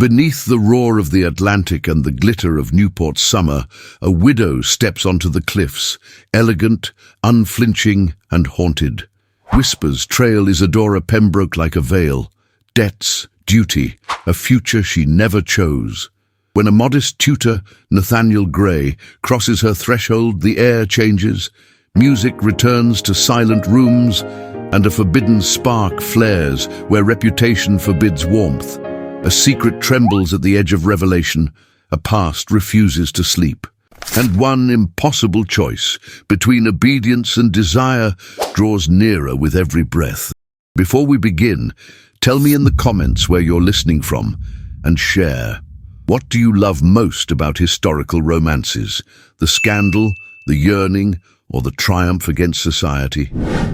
Beneath the roar of the Atlantic and the glitter of Newport's summer, a widow steps onto the cliffs, elegant, unflinching, and haunted. Whispers trail Isadora Pembroke like a veil. Debts, duty, a future she never chose. When a modest tutor, Nathaniel Gray, crosses her threshold, the air changes, music returns to silent rooms, and a forbidden spark flares where reputation forbids warmth. A secret trembles at the edge of revelation, a past refuses to sleep. And one impossible choice between obedience and desire draws nearer with every breath. Before we begin, tell me in the comments where you're listening from, and share. What do you love most about historical romances? The scandal, the yearning, or the triumph against society?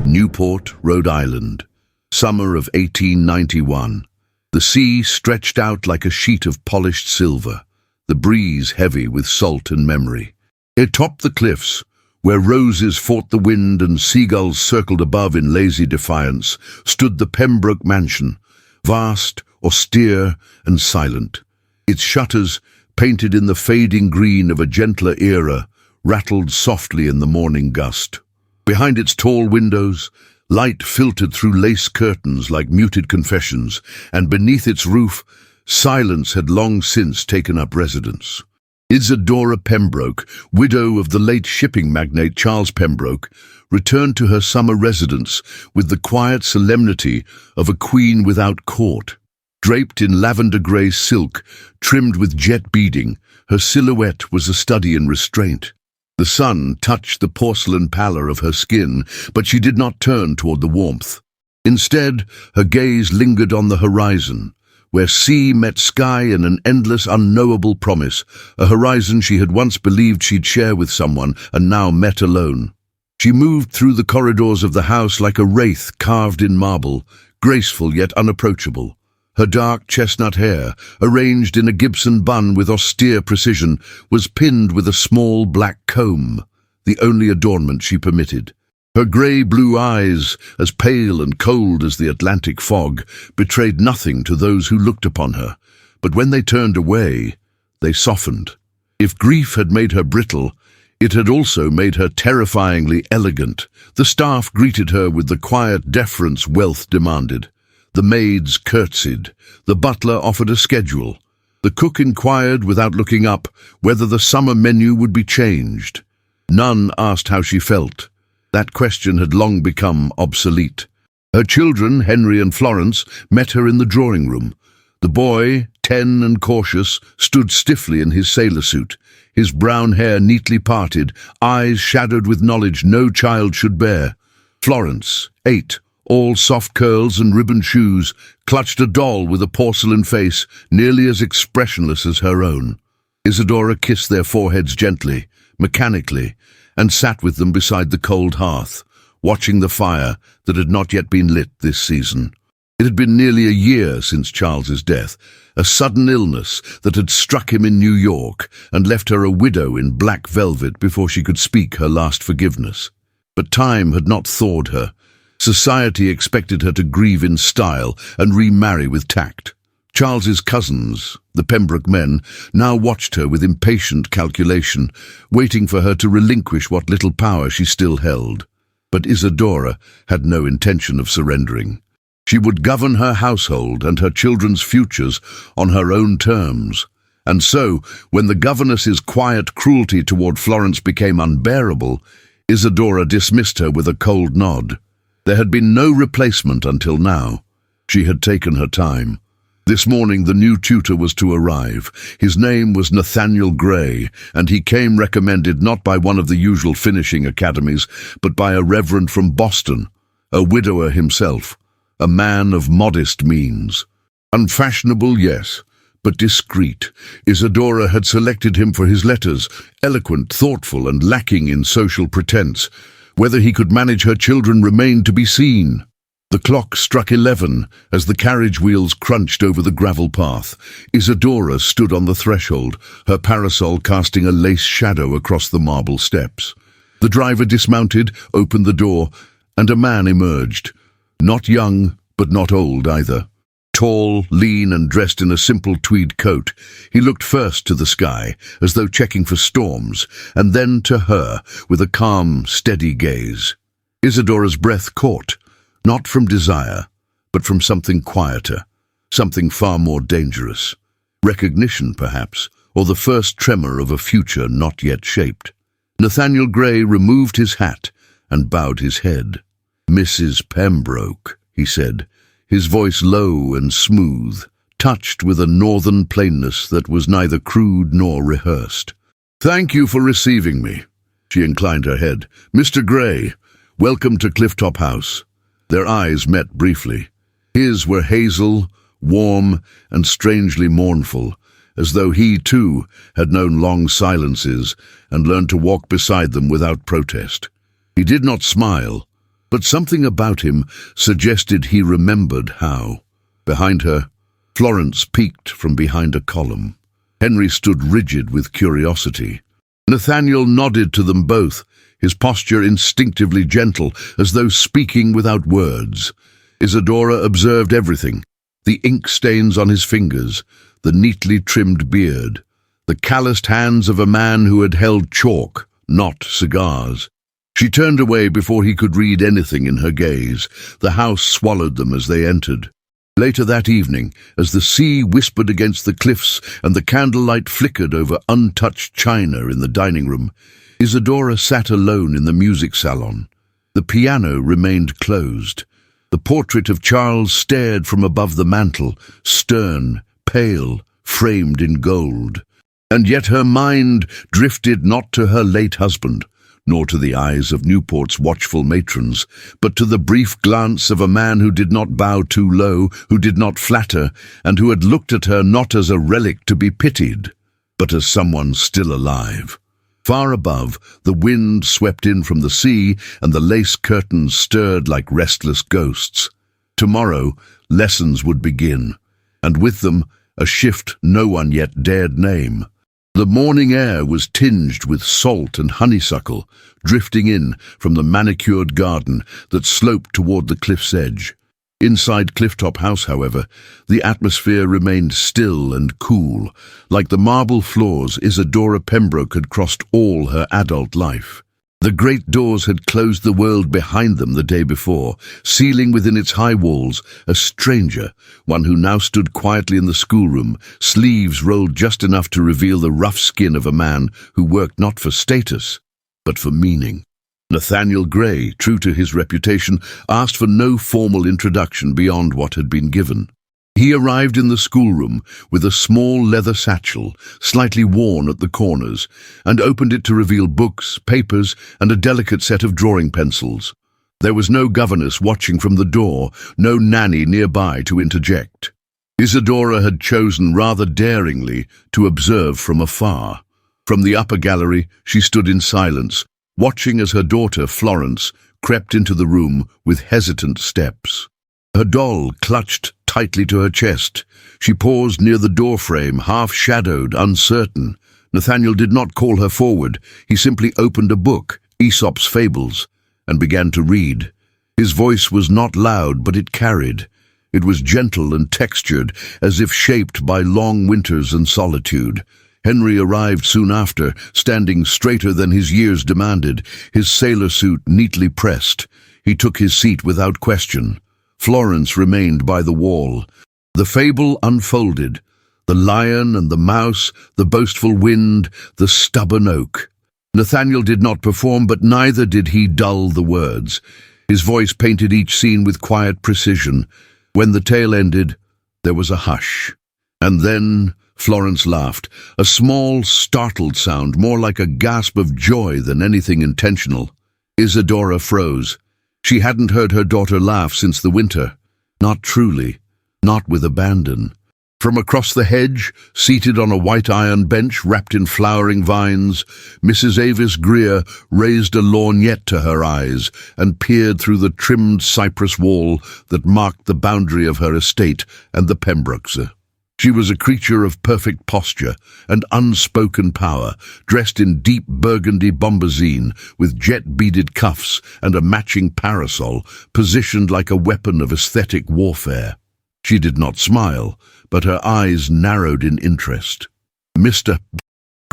Newport, Rhode Island. Summer of 1891. The sea stretched out like a sheet of polished silver, the breeze heavy with salt and memory. Atop the cliffs, where roses fought the wind and seagulls circled above in lazy defiance, stood the Pembroke mansion, vast, austere, and silent. Its shutters, painted in the fading green of a gentler era, rattled softly in the morning gust. Behind its tall windows, light filtered through lace curtains like muted confessions, and beneath its roof, silence had long since taken up residence. Isadora Pembroke, widow of the late shipping magnate Charles Pembroke, returned to her summer residence with the quiet solemnity of a queen without court. Draped in lavender-grey silk, trimmed with jet beading, her silhouette was a study in restraint. The sun touched the porcelain pallor of her skin, but she did not turn toward the warmth. Instead, her gaze lingered on the horizon, where sea met sky in an endless, unknowable promise, a horizon she had once believed she'd share with someone and now met alone. She moved through the corridors of the house like a wraith carved in marble, graceful yet unapproachable. Her dark chestnut hair, arranged in a Gibson bun with austere precision, was pinned with a small black comb, the only adornment she permitted. Her grey-blue eyes, as pale and cold as the Atlantic fog, betrayed nothing to those who looked upon her, but when they turned away, they softened. If grief had made her brittle, it had also made her terrifyingly elegant. The staff greeted her with the quiet deference wealth demanded. The maids curtsied. The butler offered a schedule. The cook inquired, without looking up, whether the summer menu would be changed. None asked how she felt. That question had long become obsolete. Her children, Henry and Florence, met her in the drawing room. The boy, 10 and cautious, stood stiffly in his sailor suit, his brown hair neatly parted, eyes shadowed with knowledge no child should bear. Florence, 8, all soft curls and ribbon shoes, clutched a doll with a porcelain face nearly as expressionless as her own. Isadora kissed their foreheads gently, mechanically, and sat with them beside the cold hearth, watching the fire that had not yet been lit this season. It had been nearly a year since Charles's death, a sudden illness that had struck him in New York and left her a widow in black velvet before she could speak her last forgiveness. But time had not thawed her. Society expected her to grieve in style and remarry with tact. Charles's cousins, the Pembroke men, now watched her with impatient calculation, waiting for her to relinquish what little power she still held. But Isadora had no intention of surrendering. She would govern her household and her children's futures on her own terms. And so, when the governess's quiet cruelty toward Florence became unbearable, Isadora dismissed her with a cold nod. There had been no replacement until now. She had taken her time. This morning the new tutor was to arrive. His name was Nathaniel Gray, and he came recommended not by one of the usual finishing academies, but by a reverend from Boston, a widower himself, a man of modest means. Unfashionable, yes, but discreet. Isadora had selected him for his letters, eloquent, thoughtful, and lacking in social pretense. Whether he could manage her children remained to be seen. The clock struck 11 as the carriage wheels crunched over the gravel path. Isadora stood on the threshold, her parasol casting a lace shadow across the marble steps. The driver dismounted, opened the door, and a man emerged. Not young, but not old either. Tall, lean, and dressed in a simple tweed coat, he looked first to the sky, as though checking for storms, and then to her, with a calm, steady gaze. Isadora's breath caught, not from desire, but from something quieter, something far more dangerous. Recognition, perhaps, or the first tremor of a future not yet shaped. Nathaniel Gray removed his hat and bowed his head. "Mrs. Pembroke," he said, his voice low and smooth, touched with a northern plainness that was neither crude nor rehearsed. "Thank you for receiving me." She inclined her head. "Mr. Gray, welcome to Clifftop House." Their eyes met briefly. His were hazel, warm, and strangely mournful, as though he, too, had known long silences and learned to walk beside them without protest. He did not smile, but something about him suggested he remembered how. Behind her, Florence peeked from behind a column. Henry stood rigid with curiosity. Nathaniel nodded to them both, his posture instinctively gentle, as though speaking without words. Isadora observed everything: the ink stains on his fingers, the neatly trimmed beard, the calloused hands of a man who had held chalk, not cigars. She turned away before he could read anything in her gaze. The house swallowed them as they entered. Later that evening, as the sea whispered against the cliffs and the candlelight flickered over untouched china in the dining room, Isadora sat alone in the music salon. The piano remained closed. The portrait of Charles stared from above the mantel, stern, pale, framed in gold. And yet her mind drifted not to her late husband, nor to the eyes of Newport's watchful matrons, but to the brief glance of a man who did not bow too low, who did not flatter, and who had looked at her not as a relic to be pitied, but as someone still alive. Far above, the wind swept in from the sea, and the lace curtains stirred like restless ghosts. Tomorrow, lessons would begin, and with them, a shift no one yet dared name. The morning air was tinged with salt and honeysuckle, drifting in from the manicured garden that sloped toward the cliff's edge. Inside Clifftop House, however, the atmosphere remained still and cool, like the marble floors Isadora Pembroke had crossed all her adult life. The great doors had closed the world behind them the day before, sealing within its high walls a stranger, one who now stood quietly in the schoolroom, sleeves rolled just enough to reveal the rough skin of a man who worked not for status, but for meaning. Nathaniel Gray, true to his reputation, asked for no formal introduction beyond what had been given. He arrived in the schoolroom with a small leather satchel, slightly worn at the corners, and opened it to reveal books, papers, and a delicate set of drawing pencils. There was no governess watching from the door, no nanny nearby to interject. Isadora had chosen rather daringly to observe from afar. From the upper gallery, she stood in silence, watching as her daughter, Florence, crept into the room with hesitant steps. Her doll clutched tightly to her chest. She paused near the doorframe, half-shadowed, uncertain. Nathaniel did not call her forward. He simply opened a book, Aesop's Fables, and began to read. His voice was not loud, but it carried. It was gentle and textured, as if shaped by long winters and solitude. Henry arrived soon after, standing straighter than his years demanded, his sailor suit neatly pressed. He took his seat without question. Florence remained by the wall. The fable unfolded. The lion and the mouse, the boastful wind, the stubborn oak. Nathaniel did not perform, but neither did he dull the words. His voice painted each scene with quiet precision. When the tale ended, there was a hush. And then Florence laughed, a small, startled sound, more like a gasp of joy than anything intentional. Isadora froze. She hadn't heard her daughter laugh since the winter. Not truly, not with abandon. From across the hedge, seated on a white iron bench wrapped in flowering vines, Mrs. Avis Greer raised a lorgnette to her eyes and peered through the trimmed cypress wall that marked the boundary of her estate and the Pembrokes. She was a creature of perfect posture and unspoken power, dressed in deep burgundy bombazine with jet-beaded cuffs and a matching parasol, positioned like a weapon of aesthetic warfare. She did not smile, but her eyes narrowed in interest. "Mr.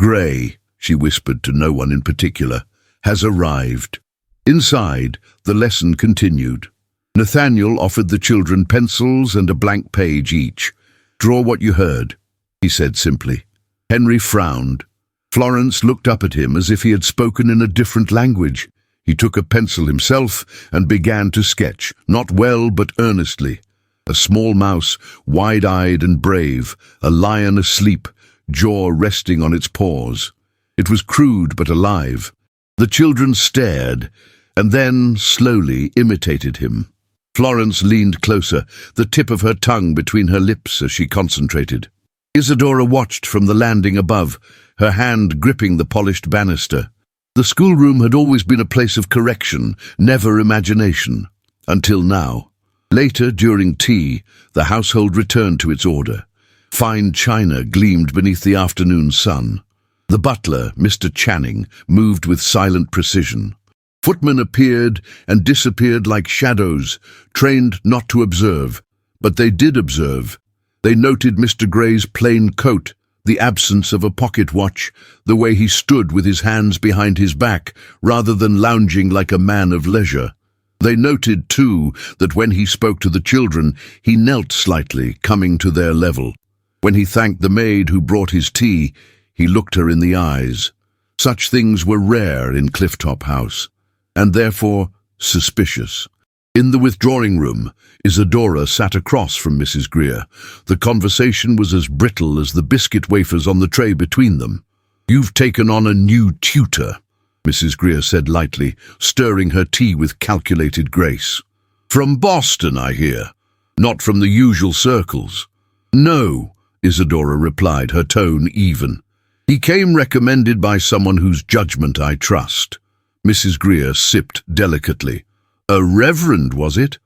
Gray," she whispered to no one in particular, "has arrived." Inside, the lesson continued. Nathaniel offered the children pencils and a blank page each. "Draw what you heard," he said simply. Henry frowned. Florence looked up at him as if he had spoken in a different language. He took a pencil himself and began to sketch, not well but earnestly. A small mouse, wide-eyed and brave, a lion asleep, jaw resting on its paws. It was crude but alive. The children stared, and then slowly imitated him. Florence leaned closer, the tip of her tongue between her lips as she concentrated. Isadora watched from the landing above, her hand gripping the polished banister. The schoolroom had always been a place of correction, never imagination, until now. Later, during tea, the household returned to its order. Fine china gleamed beneath the afternoon sun. The butler, Mr. Channing, moved with silent precision. Footmen appeared and disappeared like shadows, trained not to observe, but they did observe. They noted Mr. Gray's plain coat, the absence of a pocket watch, the way he stood with his hands behind his back, rather than lounging like a man of leisure. They noted, too, that when he spoke to the children, he knelt slightly, coming to their level. When he thanked the maid who brought his tea, he looked her in the eyes. Such things were rare in Clifftop House, and therefore suspicious. In the withdrawing room, Isadora sat across from Mrs. Greer. The conversation was as brittle as the biscuit wafers on the tray between them. "You've taken on a new tutor," Mrs. Greer said lightly, stirring her tea with calculated grace. "From Boston, I hear. Not from the usual circles." "No," Isadora replied, her tone even. "He came recommended by someone whose judgment I trust." Mrs. Greer sipped delicately. "A reverend, was it?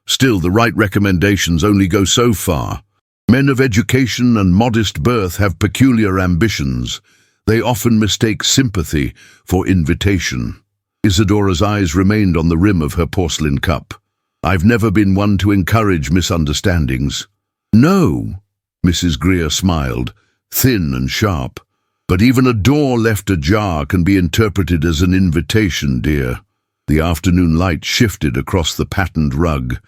Still, the right recommendations only go so far. Men of education and modest birth have peculiar ambitions. They often mistake sympathy for invitation." Isadora's eyes remained on the rim of her porcelain cup. "I've never been one to encourage misunderstandings." "No," Mrs. Greer smiled, thin and sharp. "But even a door left ajar can be interpreted as an invitation, dear." The afternoon light shifted across the patterned rug.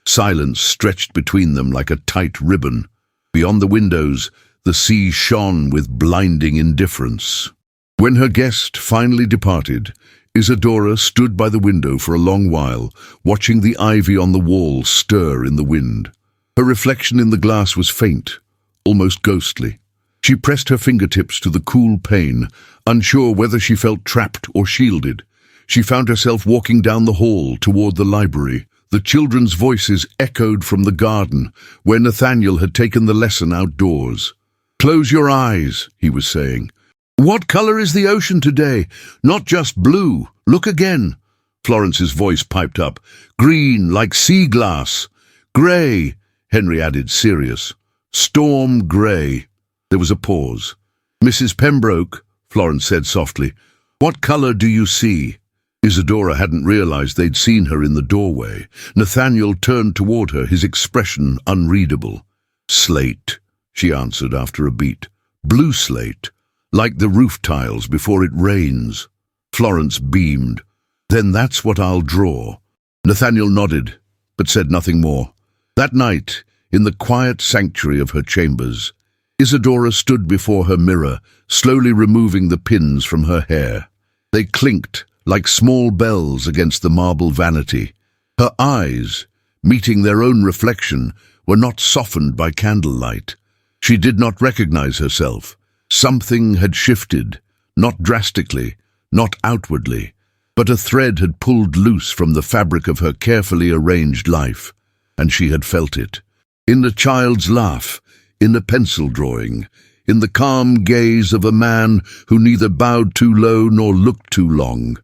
Silence stretched between them like a tight ribbon. Beyond the windows, the sea shone with blinding indifference. When her guest finally departed, Isadora stood by the window for a long while, watching the ivy on the wall stir in the wind. Her reflection in the glass was faint, almost ghostly. She pressed her fingertips to the cool pane, unsure whether she felt trapped or shielded. She found herself walking down the hall toward the library. The children's voices echoed from the garden, where Nathaniel had taken the lesson outdoors. "Close your eyes," he was saying. "What color is the ocean today? Not just blue. Look again." Florence's voice piped up. "Green, like sea glass. Grey," Henry added, serious. "Storm grey." There was a pause. "Mrs. Pembroke," Florence said softly, "what color do you see?" Isadora hadn't realized they'd seen her in the doorway. Nathaniel turned toward her, his expression unreadable. "Slate," she answered after a beat. "Blue slate, like the roof tiles before it rains." Florence beamed. "Then that's what I'll draw." Nathaniel nodded, but said nothing more. That night, in the quiet sanctuary of her chambers, Isadora stood before her mirror, slowly removing the pins from her hair. They clinked like small bells against the marble vanity. Her eyes, meeting their own reflection, were not softened by candlelight. She did not recognize herself. Something had shifted, not drastically, not outwardly, but a thread had pulled loose from the fabric of her carefully arranged life, and she had felt it. In a child's laugh, in a pencil drawing, in the calm gaze of a man who neither bowed too low nor looked too long.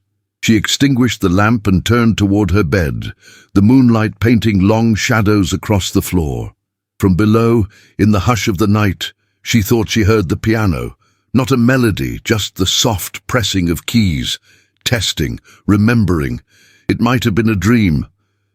She extinguished the lamp and turned toward her bed, the moonlight painting long shadows across the floor. From below, in the hush of the night, she thought she heard the piano, not a melody, just the soft pressing of keys, testing, remembering. It might have been a dream,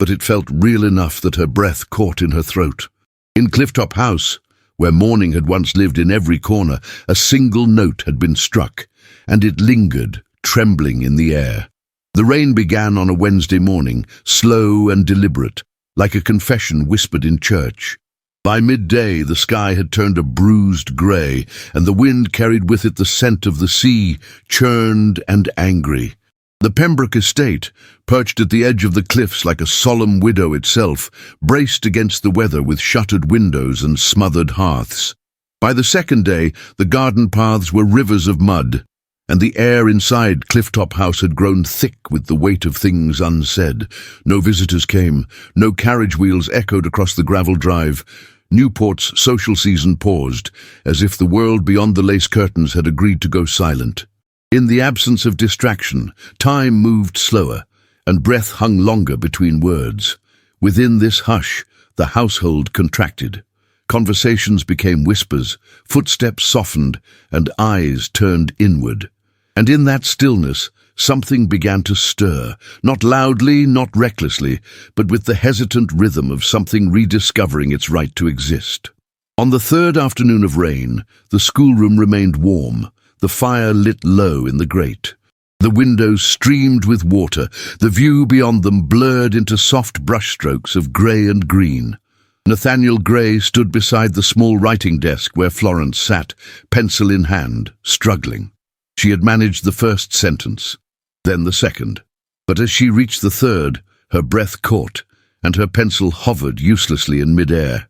but it felt real enough that her breath caught in her throat. In Clifftop House, where morning had once lived in every corner, a single note had been struck, and it lingered, trembling in the air. The rain began on a Wednesday morning, slow and deliberate, like a confession whispered in church. By midday, the sky had turned a bruised grey, and the wind carried with it the scent of the sea, churned and angry. The Pembroke estate, perched at the edge of the cliffs like a solemn widow itself, braced against the weather with shuttered windows and smothered hearths. By the second day, the garden paths were rivers of mud, and the air inside Clifftop House had grown thick with the weight of things unsaid. No visitors came, no carriage wheels echoed across the gravel drive. Newport's social season paused, as if the world beyond the lace curtains had agreed to go silent. In the absence of distraction, time moved slower, and breath hung longer between words. Within this hush, the household contracted. Conversations became whispers, footsteps softened, and eyes turned inward. And in that stillness, something began to stir, not loudly, not recklessly, but with the hesitant rhythm of something rediscovering its right to exist. On the third afternoon of rain, the schoolroom remained warm, the fire lit low in the grate. The windows streamed with water, the view beyond them blurred into soft brushstrokes of grey and green. Nathaniel Gray stood beside the small writing desk where Florence sat, pencil in hand, struggling. She had managed the first sentence, then the second. But as she reached the third, her breath caught, and her pencil hovered uselessly in midair.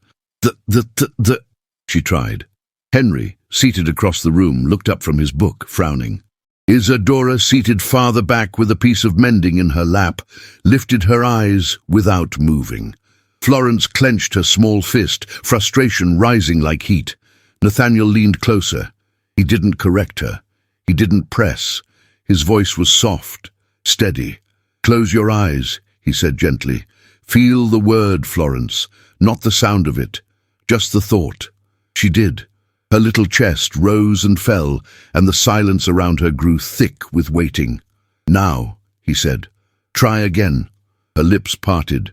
She tried. Henry, seated across the room, looked up from his book, frowning. Isadora, seated farther back with a piece of mending in her lap, lifted her eyes without moving. Florence clenched her small fist, frustration rising like heat. Nathaniel leaned closer. He didn't correct her. He didn't press. His voice was soft, steady. "Close your eyes," he said gently. "Feel the word, Florence, not the sound of it, just the thought." She did. Her little chest rose and fell, and the silence around her grew thick with waiting. "Now," he said. "Try again." Her lips parted.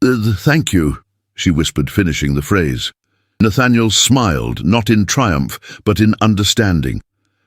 Thank you," she whispered, finishing the phrase. Nathaniel smiled, not in triumph, but in understanding.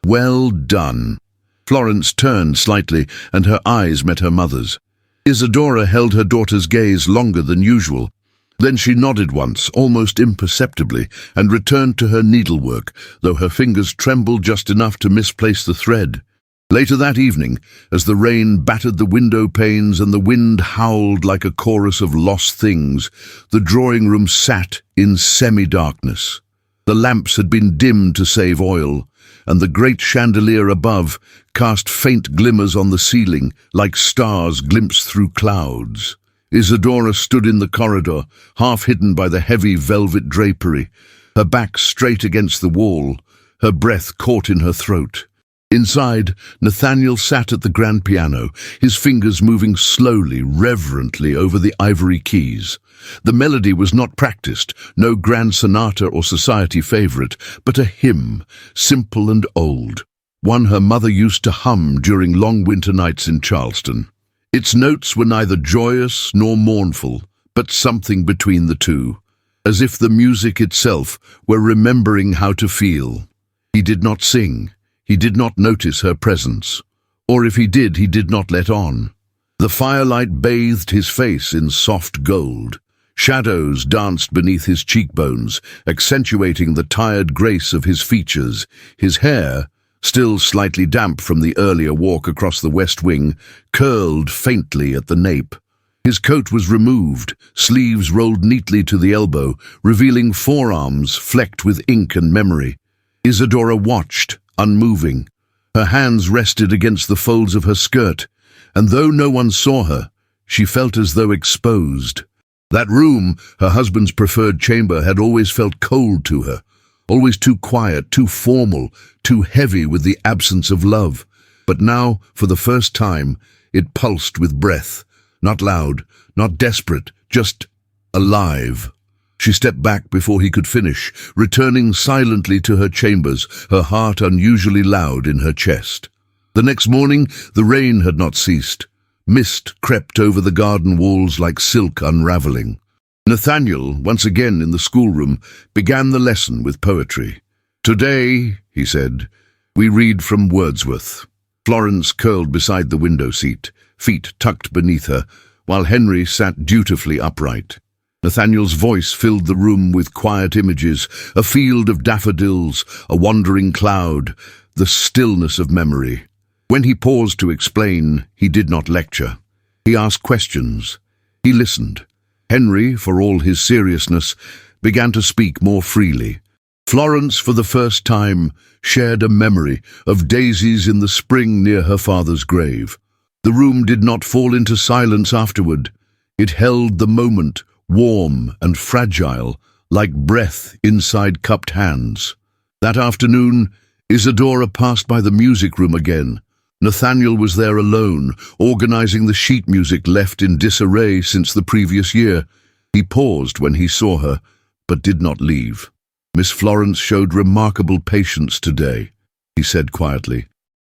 "Well done." Florence turned slightly, and her eyes met her mother's. Isadora held her daughter's gaze longer than usual. Then she nodded once, almost imperceptibly, and returned to her needlework, though her fingers trembled just enough to misplace the thread. Later that evening, as the rain battered the window panes and the wind howled like a chorus of lost things, the drawing room sat in semi-darkness. The lamps had been dimmed to save oil, and the great chandelier above cast faint glimmers on the ceiling, like stars glimpsed through clouds. Isadora stood in the corridor, half hidden by the heavy velvet drapery, her back straight against the wall, her breath caught in her throat. Inside, Nathaniel sat at the grand piano, his fingers moving slowly, reverently over the ivory keys. The melody was not practiced, no grand sonata or society favorite, but a hymn, simple and old, one her mother used to hum during long winter nights in Charleston. Its notes were neither joyous nor mournful, but something between the two, as if the music itself were remembering how to feel. He did not sing. He did not notice her presence, or if he did not let on. The firelight bathed his face in soft gold. Shadows danced beneath his cheekbones, accentuating the tired grace of his features. His hair, still slightly damp from the earlier walk across the west wing, curled faintly at the nape. His coat was removed, sleeves rolled neatly to the elbow, revealing forearms flecked with ink and memory. Isadora watched, unmoving. Her hands rested against the folds of her skirt, and though no one saw her, she felt as though exposed. That room, her husband's preferred chamber, had always felt cold to her, always too quiet, too formal, too heavy with the absence of love. But now, for the first time, it pulsed with breath, not loud, not desperate, just alive. She stepped back before he could finish, returning silently to her chambers, her heart unusually loud in her chest. The next morning, the rain had not ceased, Mist crept over the garden walls like silk unraveling. Nathaniel, once again in the schoolroom, began the lesson with poetry. "Today," he said, "we read from Wordsworth." Florence curled beside the window seat, feet tucked beneath her, while Henry sat dutifully upright. Nathaniel's voice filled the room with quiet images, a field of daffodils, a wandering cloud, the stillness of memory. When he paused to explain, he did not lecture. He asked questions. He listened. Henry, for all his seriousness, began to speak more freely. Florence, for the first time, shared a memory of daisies in the spring near her father's grave. The room did not fall into silence afterward. It held the moment, warm and fragile, like breath inside cupped hands. That afternoon, Isadora passed by the music room again. Nathaniel was there alone, organizing the sheet music left in disarray since the previous year. He paused when he saw her, but did not leave. "Miss Florence showed remarkable patience today," he said quietly.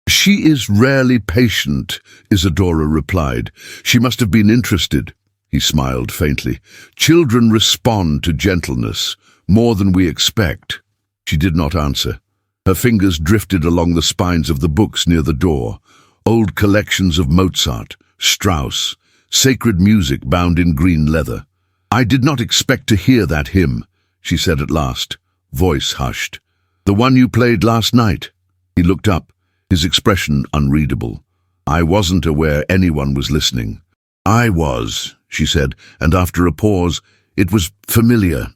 "She is rarely patient," Isadora replied. "She must have been interested." He smiled faintly. "Children respond to gentleness, more than we expect." She did not answer. Her fingers drifted along the spines of the books near the door. Old collections of Mozart, Strauss, sacred music bound in green leather. "I did not expect to hear that hymn," she said at last, voice hushed. "The one you played last night." He looked up, his expression unreadable. "I wasn't aware anyone was listening." "I was," she said, and after a pause, "it was familiar."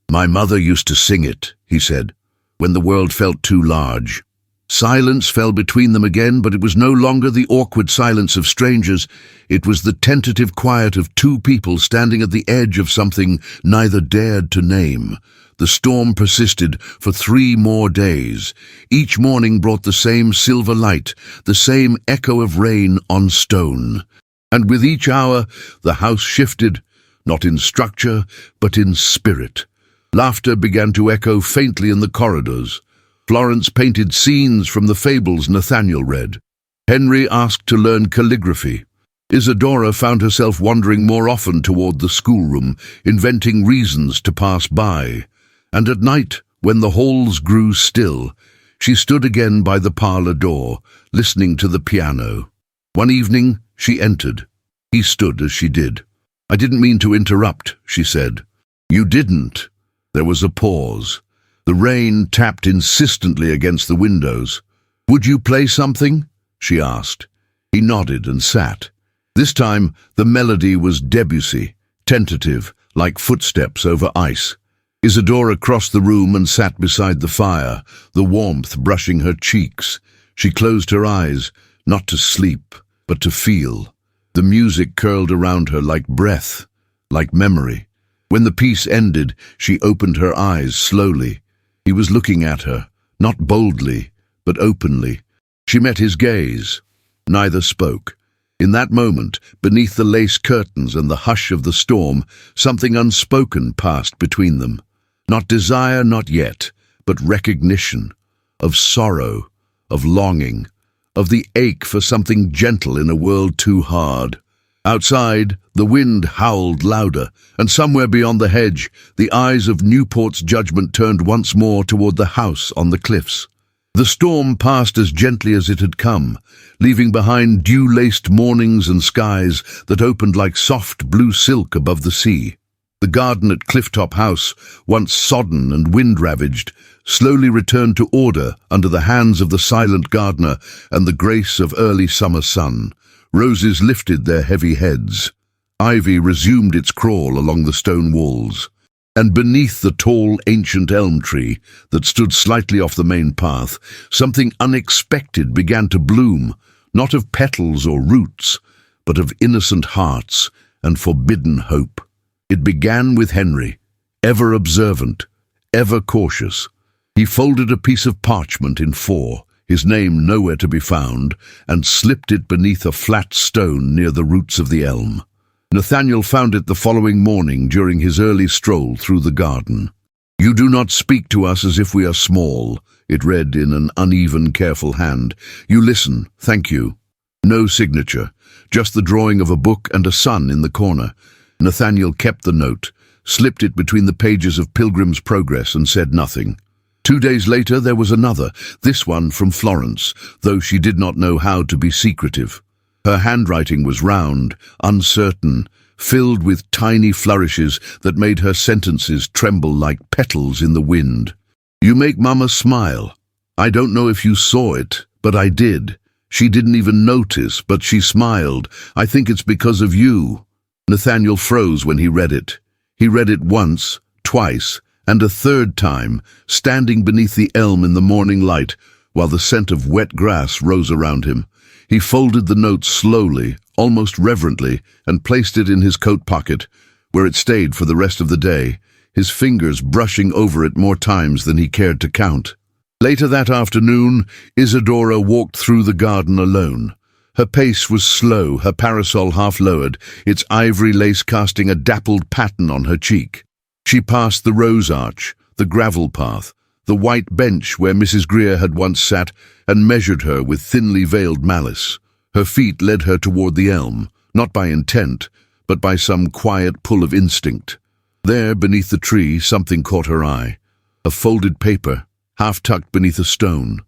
"My mother used to sing it," he said, "when the world felt too large." Silence fell between them again, but it was no longer the awkward silence of strangers. It was the tentative quiet of two people standing at the edge of something neither dared to name. The storm persisted for 3 more days. Each morning brought the same silver light, the same echo of rain on stone. And with each hour, the house shifted, not in structure, but in spirit. Laughter began to echo faintly in the corridors. Florence painted scenes from the fables Nathaniel read. Henry asked to learn calligraphy. Isadora found herself wandering more often toward the schoolroom, inventing reasons to pass by. And at night, when the halls grew still, she stood again by the parlor door, listening to the piano. One evening, she entered. He stood as she did. "I didn't mean to interrupt," she said. "You didn't." There was a pause. The rain tapped insistently against the windows. "Would you play something?" she asked. He nodded and sat. This time, the melody was Debussy, tentative, like footsteps over ice. Isadora crossed the room and sat beside the fire, the warmth brushing her cheeks. She closed her eyes, not to sleep, but to feel. The music curled around her like breath, like memory. When the piece ended, she opened her eyes slowly. He was looking at her, not boldly, but openly. She met his gaze. Neither spoke. In that moment, beneath the lace curtains and the hush of the storm, something unspoken passed between them. Not desire, not yet, but recognition, of sorrow, of longing, of the ache for something gentle in a world too hard. Outside, the wind howled louder, and somewhere beyond the hedge, the eyes of Newport's judgment turned once more toward the house on the cliffs. The storm passed as gently as it had come, leaving behind dew-laced mornings and skies that opened like soft blue silk above the sea. The garden at Clifftop House, once sodden and wind-ravaged, slowly returned to order under the hands of the silent gardener and the grace of early summer sun. Roses lifted their heavy heads. Ivy resumed its crawl along the stone walls. And beneath the tall, ancient elm tree that stood slightly off the main path, something unexpected began to bloom, not of petals or roots, but of innocent hearts and forbidden hope. It began with Henry, ever observant, ever cautious. He folded a piece of parchment in 4, his name nowhere to be found, and slipped it beneath a flat stone near the roots of the elm. Nathaniel found it the following morning during his early stroll through the garden. "You do not speak to us as if we are small," it read in an uneven, careful hand. "You listen, thank you." No signature, just the drawing of a book and a sun in the corner. Nathaniel kept the note, slipped it between the pages of Pilgrim's Progress and said nothing. 2 days later there was another, this one from Florence, though she did not know how to be secretive. Her handwriting was round, uncertain, filled with tiny flourishes that made her sentences tremble like petals in the wind. You make Mama smile. I don't know if you saw it, but I did. She didn't even notice, but she smiled. I think it's because of you. Nathaniel froze when he read it. He read it once, twice, and a third time, standing beneath the elm in the morning light, while the scent of wet grass rose around him. He folded the note slowly, almost reverently, and placed it in his coat pocket, where it stayed for the rest of the day, his fingers brushing over it more times than he cared to count. Later that afternoon, Isadora walked through the garden alone. Her pace was slow, her parasol half lowered, its ivory lace casting a dappled pattern on her cheek. She passed the rose arch, the gravel path, the white bench where Mrs. Greer had once sat, and measured her with thinly veiled malice. Her feet led her toward the elm, not by intent, but by some quiet pull of instinct. There, beneath the tree, something caught her eye. A folded paper, half tucked beneath a stone.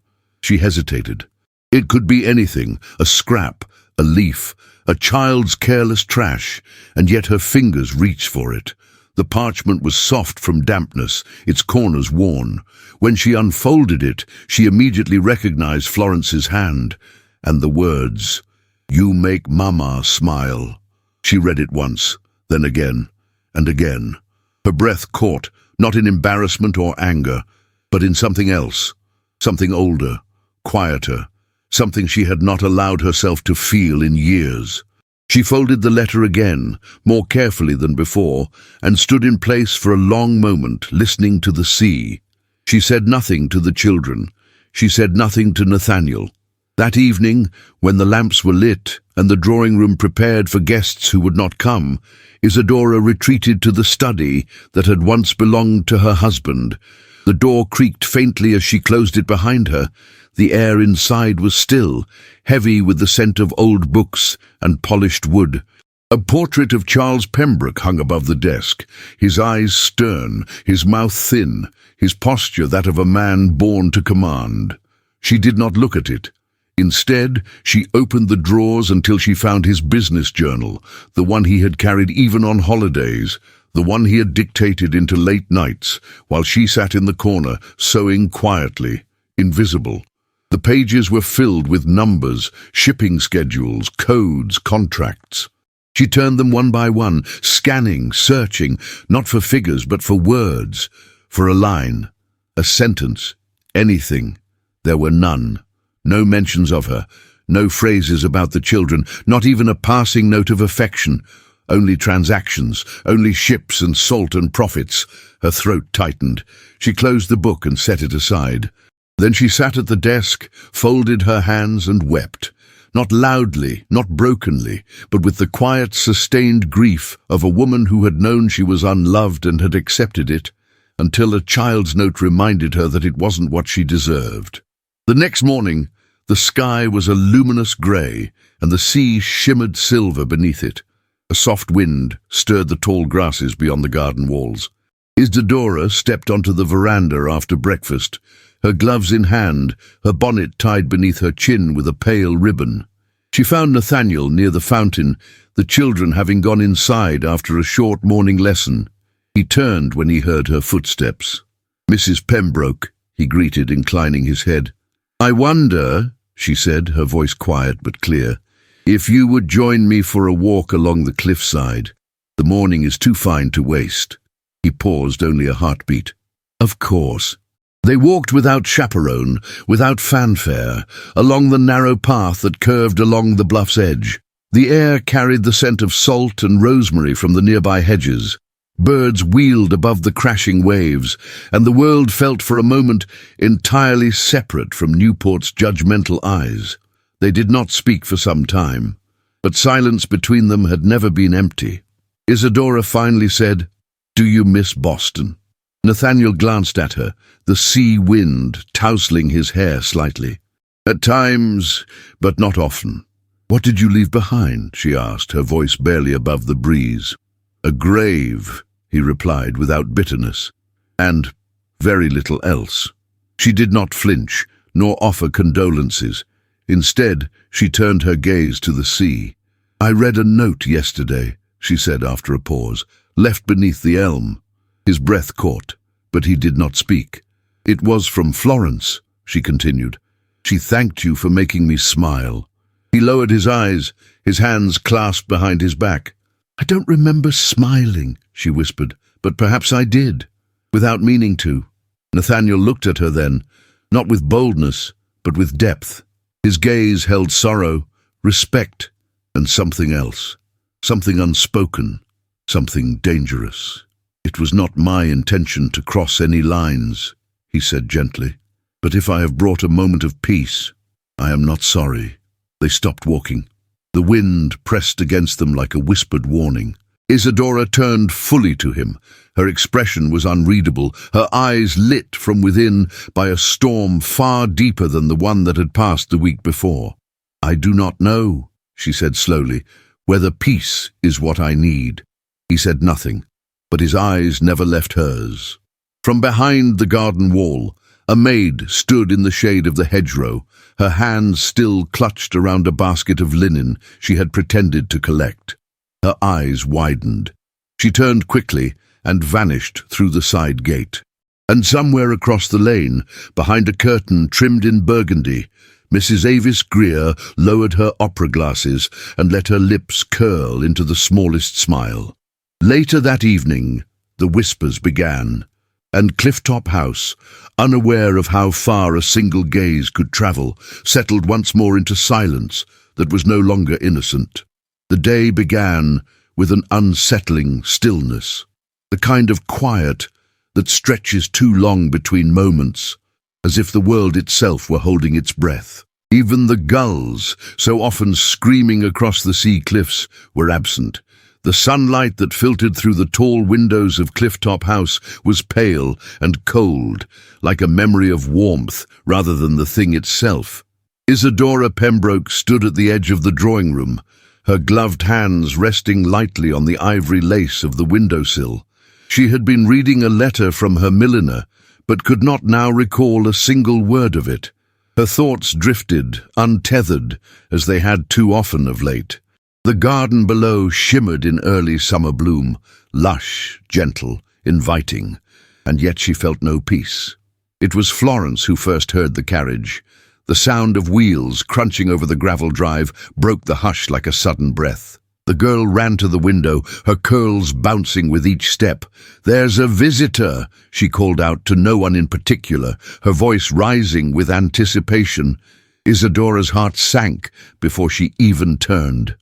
She hesitated. It could be anything, a scrap, a leaf, a child's careless trash, and yet her fingers reached for it. The parchment was soft from dampness, its corners worn. When she unfolded it, she immediately recognized Florence's hand, and the words, "You make Mama smile." She read it once, then again, and again. Her breath caught, not in embarrassment or anger, but in something else, something older, quieter, something she had not allowed herself to feel in years. She folded the letter again, more carefully than before, and stood in place for a long moment, listening to the sea. She said nothing to the children. She said nothing to Nathaniel. That evening, when the lamps were lit and the drawing room prepared for guests who would not come, Isadora retreated to the study that had once belonged to her husband. The door creaked faintly as she closed it behind her. The air inside was still, heavy with the scent of old books and polished wood. A portrait of Charles Pembroke hung above the desk, his eyes stern, his mouth thin, his posture that of a man born to command. She did not look at it. Instead, she opened the drawers until she found his business journal, the one he had carried even on holidays, the one he had dictated into late nights, while she sat in the corner, sewing quietly, invisible. The pages were filled with numbers, shipping schedules, codes, contracts. She turned them one by one, scanning, searching, not for figures but for words, for a line, a sentence, anything. There were none. No mentions of her, no phrases about the children, not even a passing note of affection. Only transactions, only ships and salt and profits. Her throat tightened. She closed the book and set it aside. Then she sat at the desk, folded her hands and wept. Not loudly, not brokenly, but with the quiet, sustained grief of a woman who had known she was unloved and had accepted it, until a child's note reminded her that it wasn't what she deserved. The next morning, the sky was a luminous grey, and the sea shimmered silver beneath it. A soft wind stirred the tall grasses beyond the garden walls. Isadora stepped onto the veranda after breakfast, her gloves in hand, her bonnet tied beneath her chin with a pale ribbon. She found Nathaniel near the fountain, the children having gone inside after a short morning lesson. He turned when he heard her footsteps. "Mrs. Pembroke," he greeted, inclining his head. "I wonder," she said, her voice quiet but clear, "if you would join me for a walk along the cliffside. The morning is too fine to waste." He paused, only a heartbeat. "Of course." They walked without chaperone, without fanfare, along the narrow path that curved along the bluff's edge. The air carried the scent of salt and rosemary from the nearby hedges. Birds wheeled above the crashing waves, and the world felt for a moment entirely separate from Newport's judgmental eyes. They did not speak for some time, but silence between them had never been empty. Isadora finally said, "Do you miss Boston?" Nathaniel glanced at her, the sea wind tousling his hair slightly. "At times, but not often. "What did you leave behind?" she asked, her voice barely above the breeze. "A grave," he replied without bitterness, "and very little else." She did not flinch, nor offer condolences. Instead, she turned her gaze to the sea. "I read a note yesterday," she said after a pause, "left beneath the elm." His breath caught, but he did not speak. "It was from Florence," she continued. "She thanked you for making me smile." He lowered his eyes, his hands clasped behind his back. "I don't remember smiling," she whispered, "but perhaps I did, without meaning to." Nathaniel looked at her then, not with boldness, but with depth. His gaze held sorrow, respect, and something else, something unspoken, something dangerous. "It was not my intention to cross any lines," he said gently, "but if I have brought a moment of peace, I am not sorry." They stopped walking. The wind pressed against them like a whispered warning. Isadora turned fully to him. Her expression was unreadable, her eyes lit from within by a storm far deeper than the one that had passed the week before. "I do not know," she said slowly, "whether peace is what I need." He said nothing, but his eyes never left hers. From behind the garden wall, a maid stood in the shade of the hedgerow, her hands still clutched around a basket of linen she had pretended to collect. Her eyes widened. She turned quickly and vanished through the side gate. And somewhere across the lane, behind a curtain trimmed in burgundy, Mrs. Avis Greer lowered her opera glasses and let her lips curl into the smallest smile. Later that evening, the whispers began, and Clifftop House, unaware of how far a single gaze could travel, settled once more into silence that was no longer innocent. The day began with an unsettling stillness, the kind of quiet that stretches too long between moments, as if the world itself were holding its breath. Even the gulls, so often screaming across the sea cliffs, were absent. The sunlight that filtered through the tall windows of Clifftop House was pale and cold, like a memory of warmth rather than the thing itself. Isadora Pembroke stood at the edge of the drawing room, her gloved hands resting lightly on the ivory lace of the windowsill. She had been reading a letter from her milliner, but could not now recall a single word of it. Her thoughts drifted, untethered, as they had too often of late. The garden below shimmered in early summer bloom, lush, gentle, inviting, and yet she felt no peace. It was Florence who first heard the carriage. The sound of wheels crunching over the gravel drive broke the hush like a sudden breath. The girl ran to the window, her curls bouncing with each step. "There's a visitor," she called out to no one in particular, her voice rising with anticipation. Isadora's heart sank before she even turned.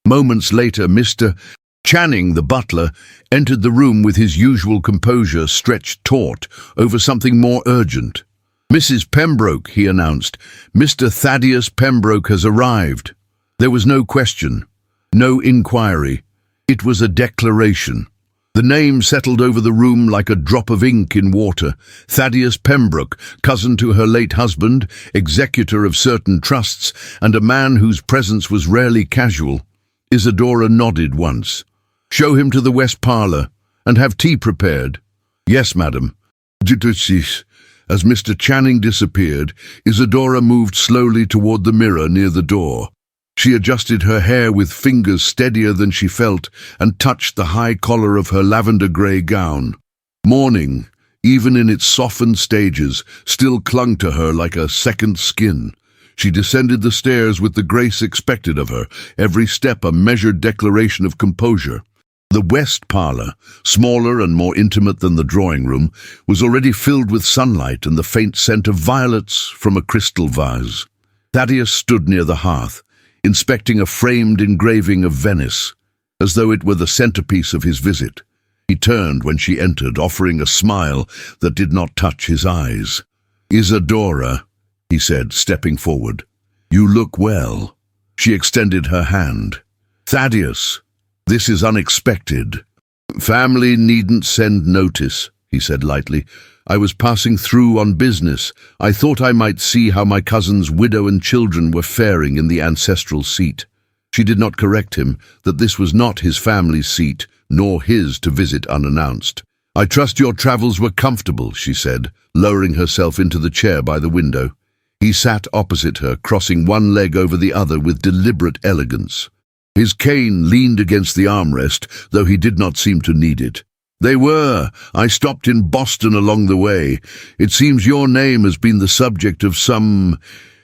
Moments later, Mr. Channing, the butler, entered the room with his usual composure stretched taut over something more urgent. "Mrs. Pembroke," he announced, "Mr. Thaddeus Pembroke has arrived." There was no question, no inquiry. It was a declaration. The name settled over the room like a drop of ink in water. Thaddeus Pembroke, cousin to her late husband, executor of certain trusts, and a man whose presence was rarely casual. Isadora nodded once. "Show him to the west parlour, and have tea prepared." "Yes, madam." As Mr. Channing disappeared, Isadora moved slowly toward the mirror near the door. She adjusted her hair with fingers steadier than she felt and touched the high collar of her lavender-grey gown. Morning, even in its softened stages, still clung to her like a second skin. She descended the stairs with the grace expected of her, every step a measured declaration of composure. The west parlour, smaller and more intimate than the drawing-room, was already filled with sunlight and the faint scent of violets from a crystal vase. Thaddeus stood near the hearth, inspecting a framed engraving of Venice, as though it were the centerpiece of his visit. He turned when she entered, offering a smile that did not touch his eyes. "Isadora," he said, stepping forward, "you look well." She extended her hand. "Thaddeus, this is unexpected." "Family needn't send notice," he said lightly. "I was passing through on business. I thought I might see how my cousin's widow and children were faring in the ancestral seat." She did not correct him that this was not his family's seat, nor his to visit unannounced. "I trust your travels were comfortable," she said, lowering herself into the chair by the window. He sat opposite her, crossing one leg over the other with deliberate elegance. His cane leaned against the armrest, though he did not seem to need it. "They were. I stopped in Boston along the way. It seems your name has been the subject of some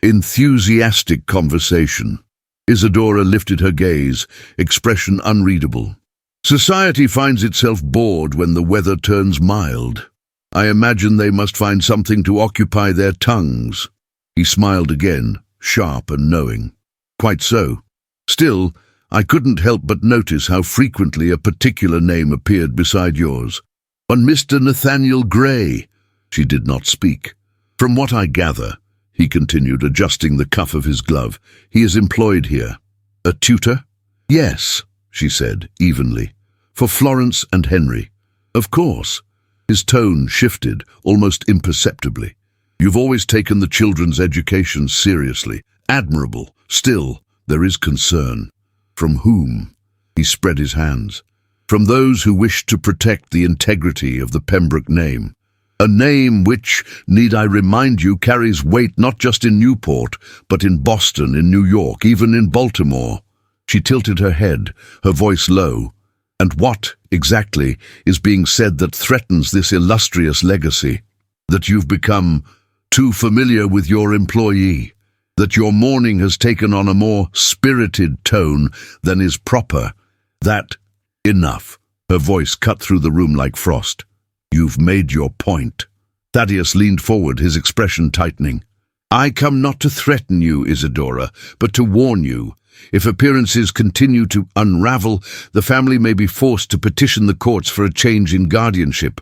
enthusiastic conversation." Isadora lifted her gaze, expression unreadable. "Society finds itself bored when the weather turns mild. I imagine they must find something to occupy their tongues." He smiled again, sharp and knowing. "Quite so. Still, I couldn't help but notice how frequently a particular name appeared beside yours. On Mr. Nathaniel Gray." She did not speak. "From what I gather," he continued, adjusting the cuff of his glove, "he is employed here." "A tutor?" "Yes," she said, evenly. "For Florence and Henry." "Of course." His tone shifted, almost imperceptibly. "You've always taken the children's education seriously. Admirable. Still, there is concern." "From whom?" He spread his hands. "From those who wish to protect the integrity of the Pembroke name. A name which, need I remind you, carries weight not just in Newport, but in Boston, in New York, even in Baltimore." She tilted her head, her voice low. "And what, exactly, is being said that threatens this illustrious legacy? That you've become too familiar with your employee? That your mourning has taken on a more spirited tone than is proper? That—" "Enough." Her voice cut through the room like frost. "You've made your point." Thaddeus leaned forward, his expression tightening. "I come not to threaten you, Isadora, but to warn you. If appearances continue to unravel, the family may be forced to petition the courts for a change in guardianship.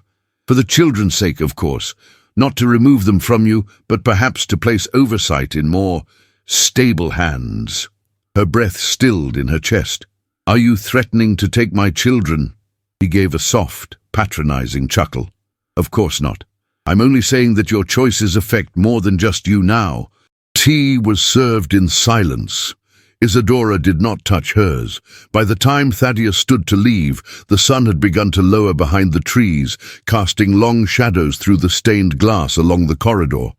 For the children's sake, of course. Not to remove them from you, but perhaps to place oversight in more stable hands." Her breath stilled in her chest. "Are you threatening to take my children?" He gave a soft, patronizing chuckle. "Of course not. I'm only saying that your choices affect more than just you now." Tea was served in silence. Isadora did not touch hers. By the time Thaddeus stood to leave, the sun had begun to lower behind the trees, casting long shadows through the stained glass along the corridor.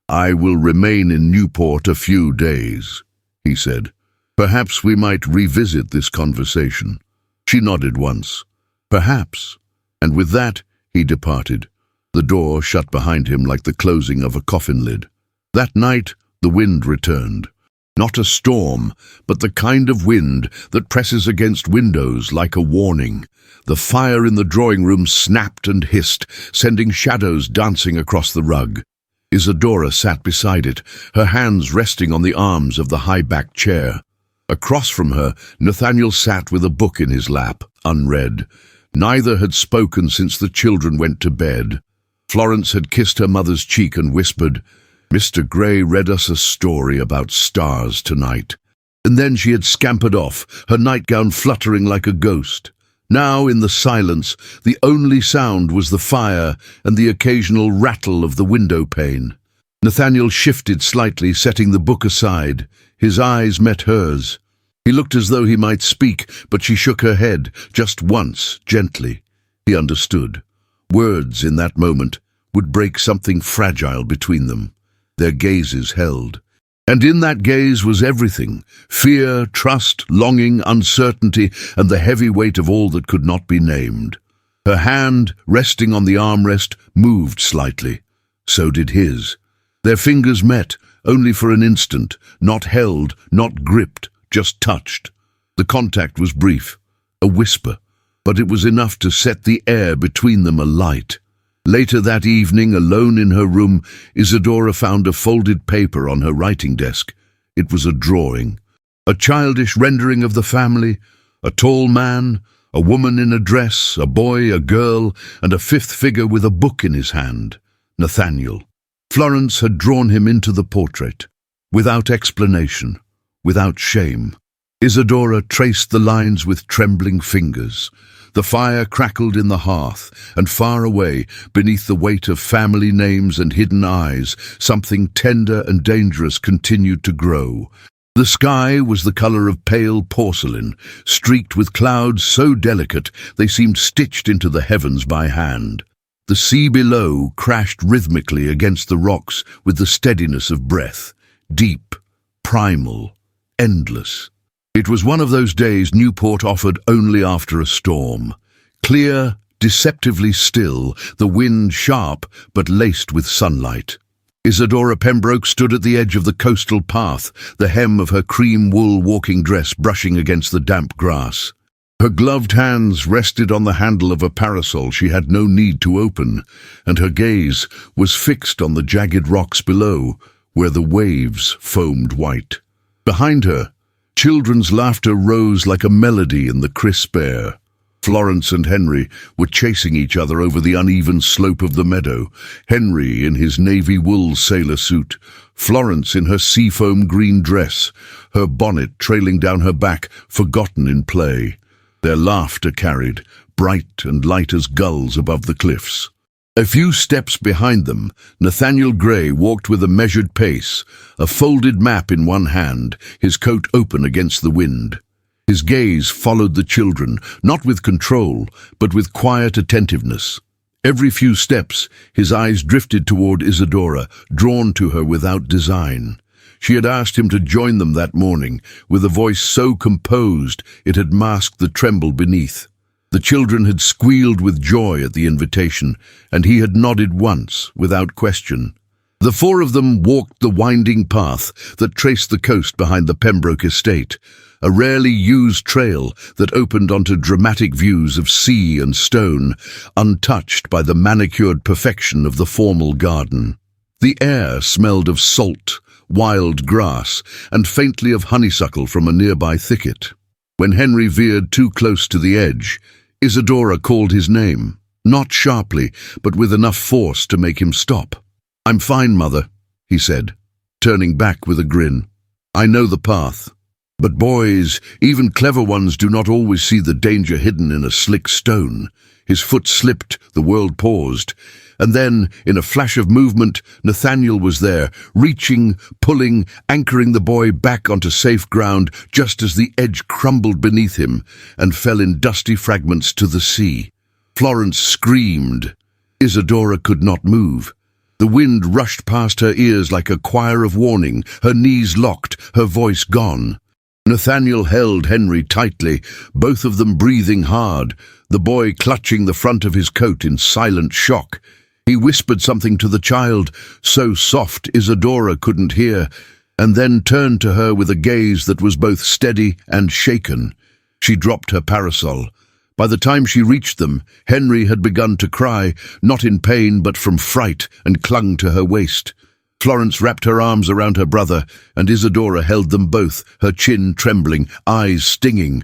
"I will remain in Newport a few days," he said. "Perhaps we might revisit this conversation." She nodded once. "Perhaps." And with that, he departed. The door shut behind him like the closing of a coffin lid. That night, the wind returned. Not a storm, but the kind of wind that presses against windows like a warning. The fire in the drawing room snapped and hissed, sending shadows dancing across the rug. Isadora sat beside it, her hands resting on the arms of the high-backed chair. Across from her, Nathaniel sat with a book in his lap, unread. Neither had spoken since the children went to bed. Florence had kissed her mother's cheek and whispered, "Mr. Gray read us a story about stars tonight." And then she had scampered off, her nightgown fluttering like a ghost. Now, in the silence, the only sound was the fire and the occasional rattle of the window pane. Nathaniel shifted slightly, setting the book aside. His eyes met hers. He looked as though he might speak, but she shook her head, just once, gently. He understood. Words, in that moment, would break something fragile between them. Their gazes held. And in that gaze was everything: fear, trust, longing, uncertainty, and the heavy weight of all that could not be named. Her hand, resting on the armrest, moved slightly. So did his. Their fingers met, only for an instant, not held, not gripped, just touched. The contact was brief, a whisper, but it was enough to set the air between them alight. Later that evening, alone in her room, Isadora found a folded paper on her writing desk. It was a drawing, a childish rendering of the family, a tall man, a woman in a dress, a boy, a girl, and a fifth figure with a book in his hand, Nathaniel. Florence had drawn him into the portrait, without explanation, without shame. Isadora traced the lines with trembling fingers. The fire crackled in the hearth, and far away, beneath the weight of family names and hidden eyes, something tender and dangerous continued to grow. The sky was the color of pale porcelain, streaked with clouds so delicate they seemed stitched into the heavens by hand. The sea below crashed rhythmically against the rocks with the steadiness of breath, deep, primal, endless. It was one of those days Newport offered only after a storm. Clear, deceptively still, the wind sharp but laced with sunlight. Isadora Pembroke stood at the edge of the coastal path, the hem of her cream wool walking dress brushing against the damp grass. Her gloved hands rested on the handle of a parasol she had no need to open, and her gaze was fixed on the jagged rocks below, where the waves foamed white. Behind her, children's laughter rose like a melody in the crisp air. Florence and Henry were chasing each other over the uneven slope of the meadow, Henry in his navy wool sailor suit, Florence in her seafoam green dress, her bonnet trailing down her back, forgotten in play. Their laughter carried, bright and light as gulls above the cliffs. A few steps behind them, Nathaniel Gray walked with a measured pace, a folded map in one hand, his coat open against the wind. His gaze followed the children, not with control, but with quiet attentiveness. Every few steps, his eyes drifted toward Isadora, drawn to her without design. She had asked him to join them that morning, with a voice so composed it had masked the tremble beneath. The children had squealed with joy at the invitation, and he had nodded once, without question. The four of them walked the winding path that traced the coast behind the Pembroke estate, a rarely used trail that opened onto dramatic views of sea and stone, untouched by the manicured perfection of the formal garden. The air smelled of salt, wild grass, and faintly of honeysuckle from a nearby thicket. When Henry veered too close to the edge, Isadora called his name, not sharply, but with enough force to make him stop. "I'm fine, Mother," he said, turning back with a grin. "I know the path. But boys, even clever ones, do not always see the danger hidden in a slick stone." His foot slipped, the world paused, and then, in a flash of movement, Nathaniel was there, reaching, pulling, anchoring the boy back onto safe ground just as the edge crumbled beneath him and fell in dusty fragments to the sea. Florence screamed. Isadora could not move. The wind rushed past her ears like a choir of warning, her knees locked, her voice gone. Nathaniel held Henry tightly, both of them breathing hard, the boy clutching the front of his coat in silent shock. He whispered something to the child, so soft Isadora couldn't hear, and then turned to her with a gaze that was both steady and shaken. She dropped her parasol. By the time she reached them, Henry had begun to cry, not in pain but from fright, and clung to her waist. Florence wrapped her arms around her brother, and Isadora held them both, her chin trembling, eyes stinging.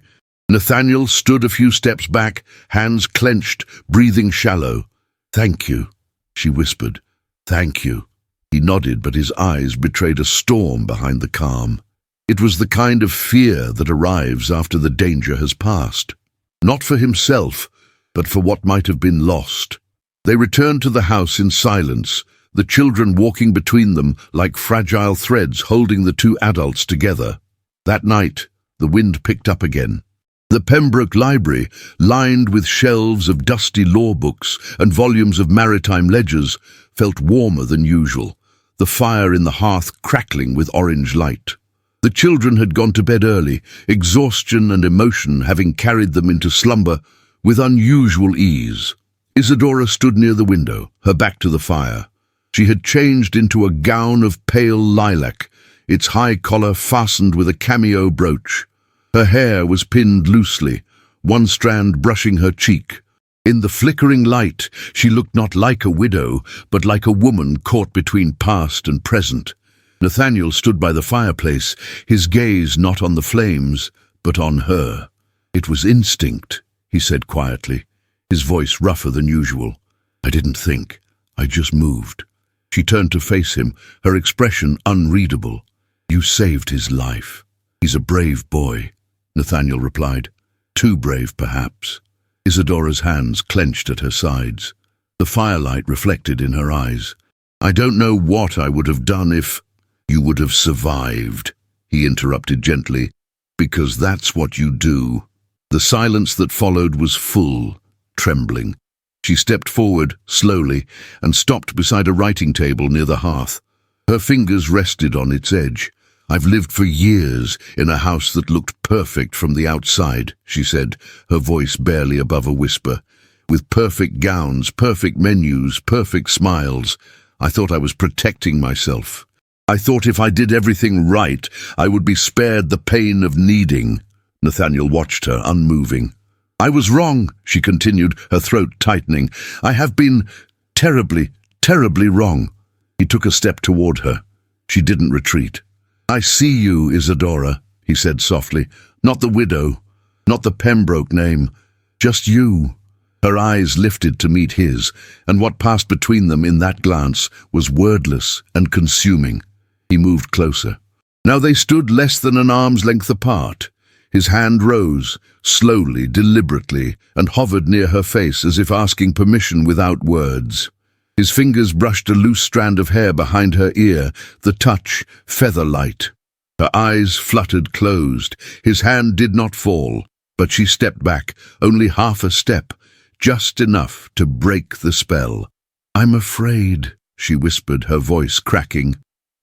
Nathaniel stood a few steps back, hands clenched, breathing shallow. "Thank you," she whispered. "Thank you." He nodded, but his eyes betrayed a storm behind the calm. It was the kind of fear that arrives after the danger has passed. Not for himself, but for what might have been lost. They returned to the house in silence, the children walking between them like fragile threads holding the two adults together. That night, the wind picked up again. The Pembroke Library, lined with shelves of dusty law books and volumes of maritime ledgers, felt warmer than usual, the fire in the hearth crackling with orange light. The children had gone to bed early, exhaustion and emotion having carried them into slumber with unusual ease. Isadora stood near the window, her back to the fire. She had changed into a gown of pale lilac, its high collar fastened with a cameo brooch. Her hair was pinned loosely, one strand brushing her cheek. In the flickering light, she looked not like a widow, but like a woman caught between past and present. Nathaniel stood by the fireplace, his gaze not on the flames, but on her. "It was instinct," he said quietly, his voice rougher than usual. "I didn't think. I just moved." She turned to face him, her expression unreadable. "You saved his life." "He's a brave boy," Nathaniel replied. "Too brave, perhaps." Isadora's hands clenched at her sides. The firelight reflected in her eyes. "I don't know what I would have done if you would have survived," he interrupted gently, because that's what you do. The silence that followed was full, trembling. She stepped forward, slowly, and stopped beside a writing table near the hearth. Her fingers rested on its edge. "I've lived for years in a house that looked perfect from the outside," she said, her voice barely above a whisper. "With perfect gowns, perfect menus, perfect smiles. I thought I was protecting myself. I thought if I did everything right, I would be spared the pain of needing." Nathaniel watched her, unmoving. "I was wrong," she continued, her throat tightening. "I have been terribly, terribly wrong." He took a step toward her. She didn't retreat. "I see you, Isadora," he said softly. "Not the widow, not the Pembroke name, just you." Her eyes lifted to meet his, and what passed between them in that glance was wordless and consuming. He moved closer. Now they stood less than an arm's length apart. His hand rose, slowly, deliberately, and hovered near her face as if asking permission without words. His fingers brushed a loose strand of hair behind her ear, the touch feather-light. Her eyes fluttered closed. His hand did not fall, but she stepped back, only half a step, just enough to break the spell. "I'm afraid," she whispered, her voice cracking.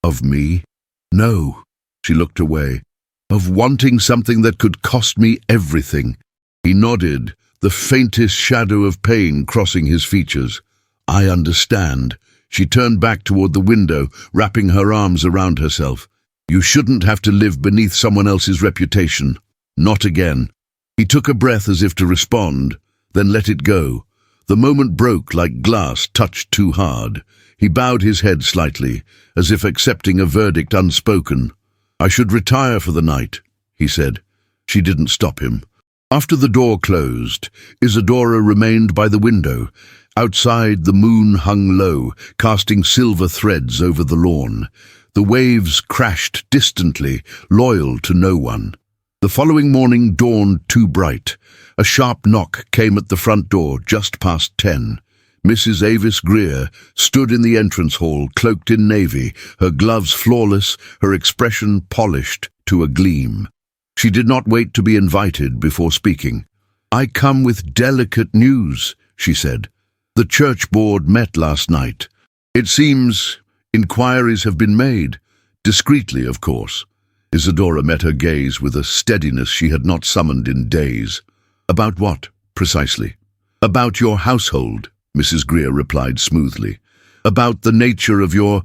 "Of me?" "No." She looked away. "Of wanting something that could cost me everything." He nodded, the faintest shadow of pain crossing his features. "I understand." She turned back toward the window, wrapping her arms around herself. "You shouldn't have to live beneath someone else's reputation. Not again." He took a breath as if to respond, then let it go. The moment broke like glass touched too hard. He bowed his head slightly, as if accepting a verdict unspoken. "I should retire for the night," he said. She didn't stop him. After the door closed, Isadora remained by the window. Outside, the moon hung low, casting silver threads over the lawn. The waves crashed distantly, loyal to no one. The following morning dawned too bright. A sharp knock came at the front door just past 10. Mrs. Avis Greer stood in the entrance hall, cloaked in navy, her gloves flawless, her expression polished to a gleam. She did not wait to be invited before speaking. "I come with delicate news," she said. "The church board met last night. It seems inquiries have been made, discreetly, of course." Isadora met her gaze with a steadiness she had not summoned in days. "About what, precisely?" "About your household," Mrs. Greer replied smoothly. "About the nature of your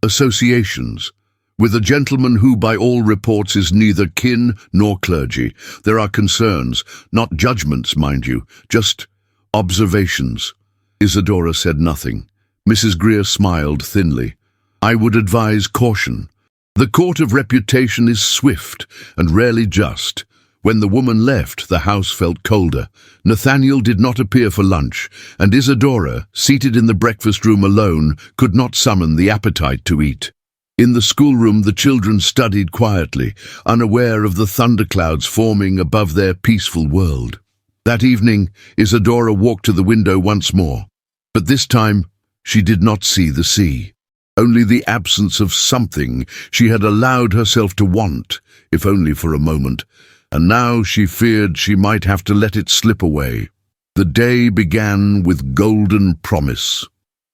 associations. With a gentleman who, by all reports, is neither kin nor clergy. There are concerns, not judgments, mind you, just observations." Isadora said nothing. Mrs. Greer smiled thinly. "I would advise caution. The court of reputation is swift and rarely just. When the woman left, the house felt colder. Nathaniel did not appear for lunch, and Isadora, seated in the breakfast room alone, could not summon the appetite to eat. In the schoolroom, the children studied quietly, unaware of the thunderclouds forming above their peaceful world. That evening, Isadora walked to the window once more, but this time she did not see the sea. Only the absence of something she had allowed herself to want, if only for a moment, and now she feared she might have to let it slip away. The day began with golden promise.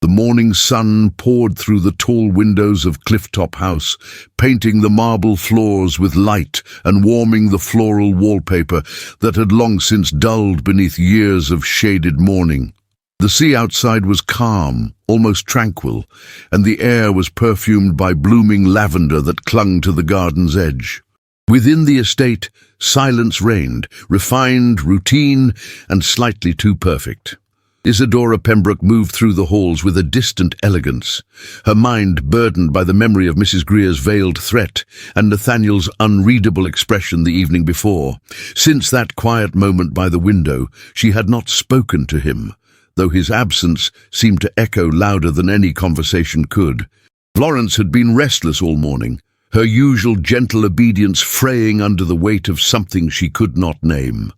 The morning sun poured through the tall windows of Clifftop House, painting the marble floors with light and warming the floral wallpaper that had long since dulled beneath years of shaded mourning. The sea outside was calm, almost tranquil, and the air was perfumed by blooming lavender that clung to the garden's edge. Within the estate, silence reigned, refined, routine, and slightly too perfect. Isadora Pembroke moved through the halls with a distant elegance, her mind burdened by the memory of Mrs. Greer's veiled threat and Nathaniel's unreadable expression the evening before. Since that quiet moment by the window, she had not spoken to him, though his absence seemed to echo louder than any conversation could. Florence had been restless all morning, her usual gentle obedience fraying under the weight of something she could not name.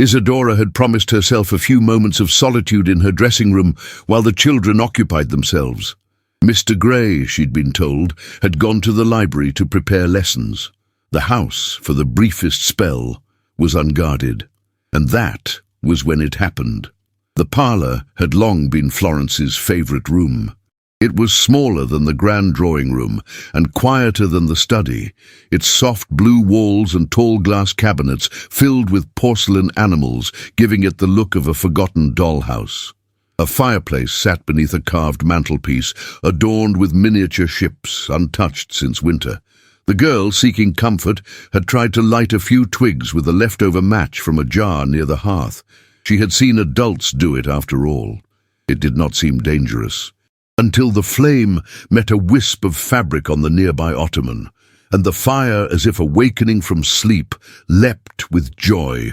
Isadora had promised herself a few moments of solitude in her dressing room while the children occupied themselves. Mr. Gray, she'd been told, had gone to the library to prepare lessons. The house, for the briefest spell, was unguarded. And that was when it happened. The parlour had long been Florence's favourite room. It was smaller than the grand drawing room and quieter than the study, its soft blue walls and tall glass cabinets filled with porcelain animals, giving it the look of a forgotten dollhouse. A fireplace sat beneath a carved mantelpiece, adorned with miniature ships, untouched since winter. The girl, seeking comfort, had tried to light a few twigs with a leftover match from a jar near the hearth. She had seen adults do it after all. It did not seem dangerous. Until the flame met a wisp of fabric on the nearby ottoman, and the fire, as if awakening from sleep, leapt with joy.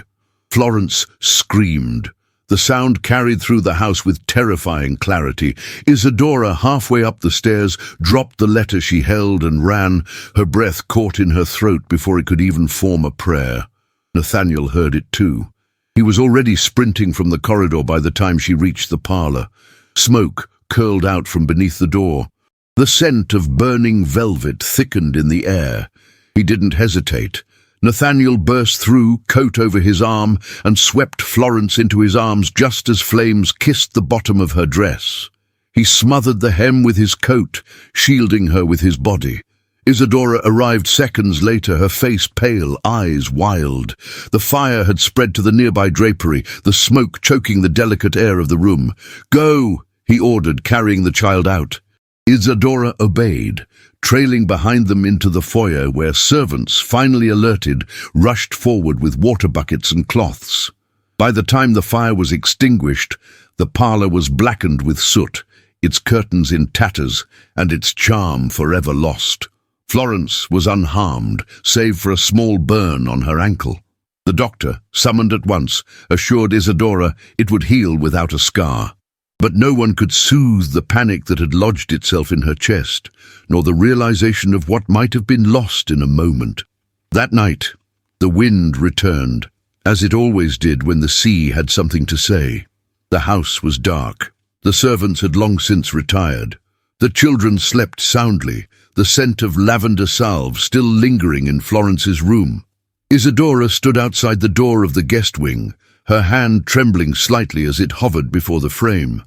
Florence screamed. The sound carried through the house with terrifying clarity. Isadora, halfway up the stairs, dropped the letter she held and ran, her breath caught in her throat before it could even form a prayer. Nathaniel heard it too. He was already sprinting from the corridor by the time she reached the parlour. Smoke curled out from beneath the door. The scent of burning velvet thickened in the air. He didn't hesitate. Nathaniel burst through, coat over his arm, and swept Florence into his arms just as flames kissed the bottom of her dress. He smothered the hem with his coat, shielding her with his body. Isadora arrived seconds later, her face pale, eyes wild. The fire had spread to the nearby drapery, the smoke choking the delicate air of the room. "Go!" he ordered, carrying the child out. Isadora obeyed, trailing behind them into the foyer where servants, finally alerted, rushed forward with water buckets and cloths. By the time the fire was extinguished, the parlour was blackened with soot, its curtains in tatters, and its charm forever lost. Florence was unharmed, save for a small burn on her ankle. The doctor, summoned at once, assured Isadora it would heal without a scar. But no one could soothe the panic that had lodged itself in her chest, nor the realization of what might have been lost in a moment. That night, the wind returned, as it always did when the sea had something to say. The house was dark. The servants had long since retired. The children slept soundly, the scent of lavender salve still lingering in Florence's room. Isadora stood outside the door of the guest wing, her hand trembling slightly as it hovered before the frame.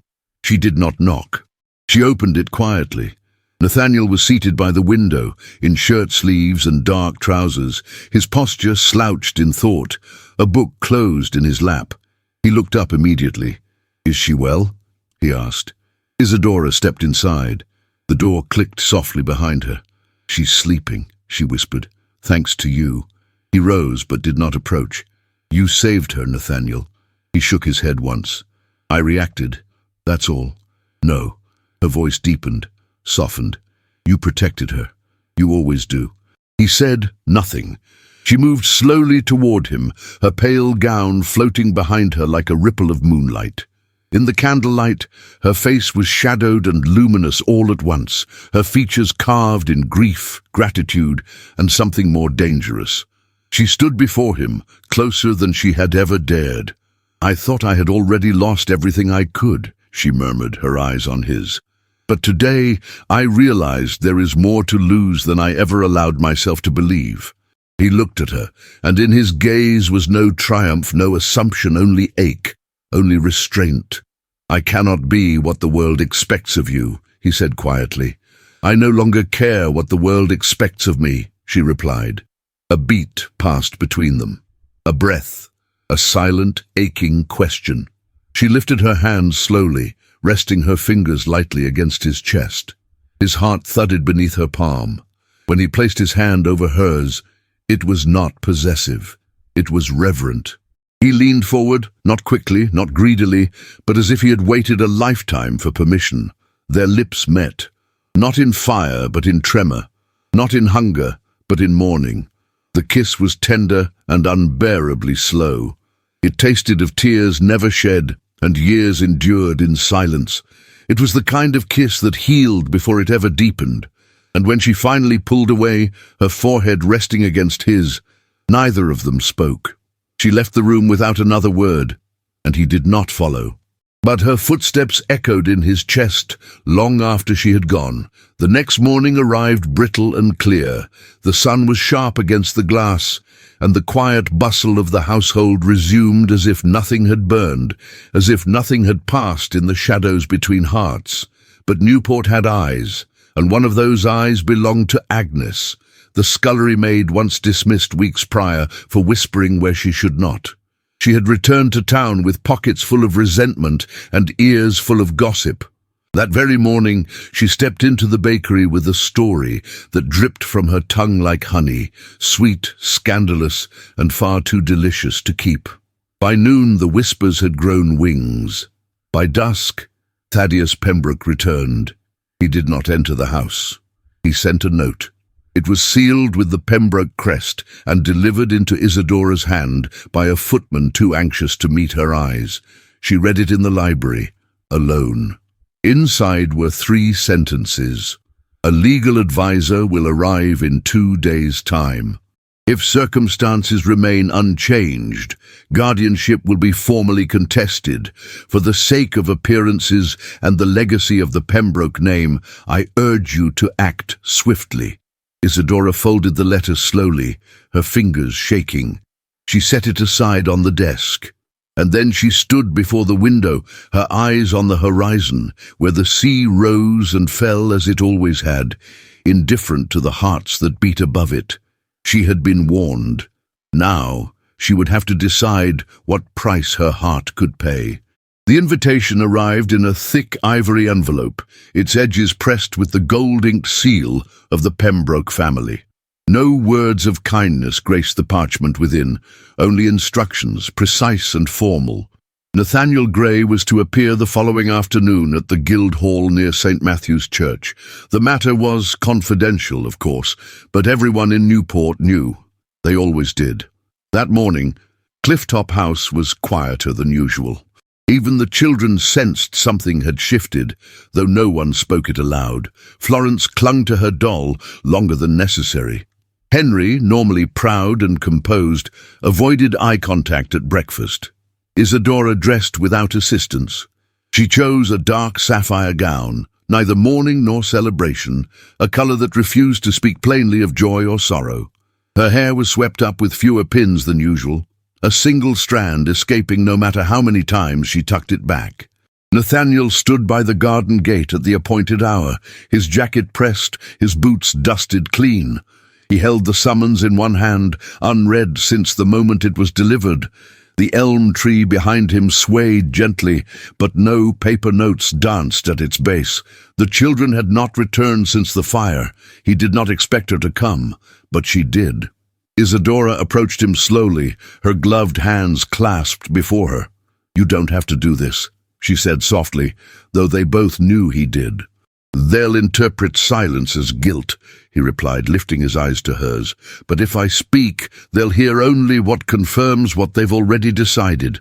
She did not knock. She opened it quietly. Nathaniel was seated by the window, in shirt sleeves and dark trousers, his posture slouched in thought, a book closed in his lap. He looked up immediately. "Is she well?" he asked. Isadora stepped inside. The door clicked softly behind her. "She's sleeping," she whispered. "Thanks to you." He rose but did not approach. "You saved her, Nathaniel." He shook his head once. "I reacted. That's all." "No." Her voice deepened, softened. "You protected her. You always do." He said nothing. She moved slowly toward him, her pale gown floating behind her like a ripple of moonlight. In the candlelight, her face was shadowed and luminous all at once, her features carved in grief, gratitude, and something more dangerous. She stood before him, closer than she had ever dared. "I thought I had already lost everything I could," she murmured, her eyes on his. "But today I realized there is more to lose than I ever allowed myself to believe." He looked at her, and in his gaze was no triumph, no assumption, only ache, only restraint. "I cannot be what the world expects of you," he said quietly. "I no longer care what the world expects of me," she replied. A beat passed between them, a breath, a silent, aching question. She lifted her hands slowly, resting her fingers lightly against his chest. His heart thudded beneath her palm. When he placed his hand over hers, it was not possessive. It was reverent. He leaned forward, not quickly, not greedily, but as if he had waited a lifetime for permission. Their lips met, not in fire, but in tremor, not in hunger, but in mourning. The kiss was tender and unbearably slow. It tasted of tears never shed and years endured in silence. It was the kind of kiss that healed before it ever deepened. And when she finally pulled away, her forehead resting against his, neither of them spoke. She left the room without another word, and he did not follow. But her footsteps echoed in his chest long after she had gone. The next morning arrived brittle and clear. The sun was sharp against the glass, and the quiet bustle of the household resumed as if nothing had burned, as if nothing had passed in the shadows between hearts. But Newport had eyes, and one of those eyes belonged to Agnes, the scullery maid once dismissed weeks prior for whispering where she should not. She had returned to town with pockets full of resentment and ears full of gossip. That very morning she stepped into the bakery with a story that dripped from her tongue like honey, sweet, scandalous, and far too delicious to keep. By noon the whispers had grown wings. By dusk, Thaddeus Pembroke returned. He did not enter the house. He sent a note. It was sealed with the Pembroke crest and delivered into Isadora's hand by a footman too anxious to meet her eyes. She read it in the library, alone. Inside were 3 sentences. A legal advisor will arrive in 2 days' time. If circumstances remain unchanged, guardianship will be formally contested. For the sake of appearances and the legacy of the Pembroke name, I urge you to act swiftly. Isadora folded the letter slowly, her fingers shaking. She set it aside on the desk, and then she stood before the window, her eyes on the horizon, where the sea rose and fell as it always had, indifferent to the hearts that beat above it. She had been warned. Now she would have to decide what price her heart could pay. The invitation arrived in a thick ivory envelope, its edges pressed with the gold-inked seal of the Pembroke family. No words of kindness graced the parchment within, only instructions, precise and formal. Nathaniel Gray was to appear the following afternoon at the Guildhall near St. Matthew's Church. The matter was confidential, of course, but everyone in Newport knew. They always did. That morning, Clifftop House was quieter than usual. Even the children sensed something had shifted, though no one spoke it aloud. Florence clung to her doll longer than necessary. Henry, normally proud and composed, avoided eye contact at breakfast. Isadora dressed without assistance. She chose a dark sapphire gown, neither mourning nor celebration, a color that refused to speak plainly of joy or sorrow. Her hair was swept up with fewer pins than usual, a single strand escaping no matter how many times she tucked it back. Nathaniel stood by the garden gate at the appointed hour, his jacket pressed, his boots dusted clean. He held the summons in one hand, unread since the moment it was delivered. The elm tree behind him swayed gently, but no paper notes danced at its base. The children had not returned since the fire. He did not expect her to come, but she did. Isadora approached him slowly, her gloved hands clasped before her. "You don't have to do this," she said softly, though they both knew he did. "They'll interpret silence as guilt," he replied, lifting his eyes to hers. "But if I speak, they'll hear only what confirms what they've already decided."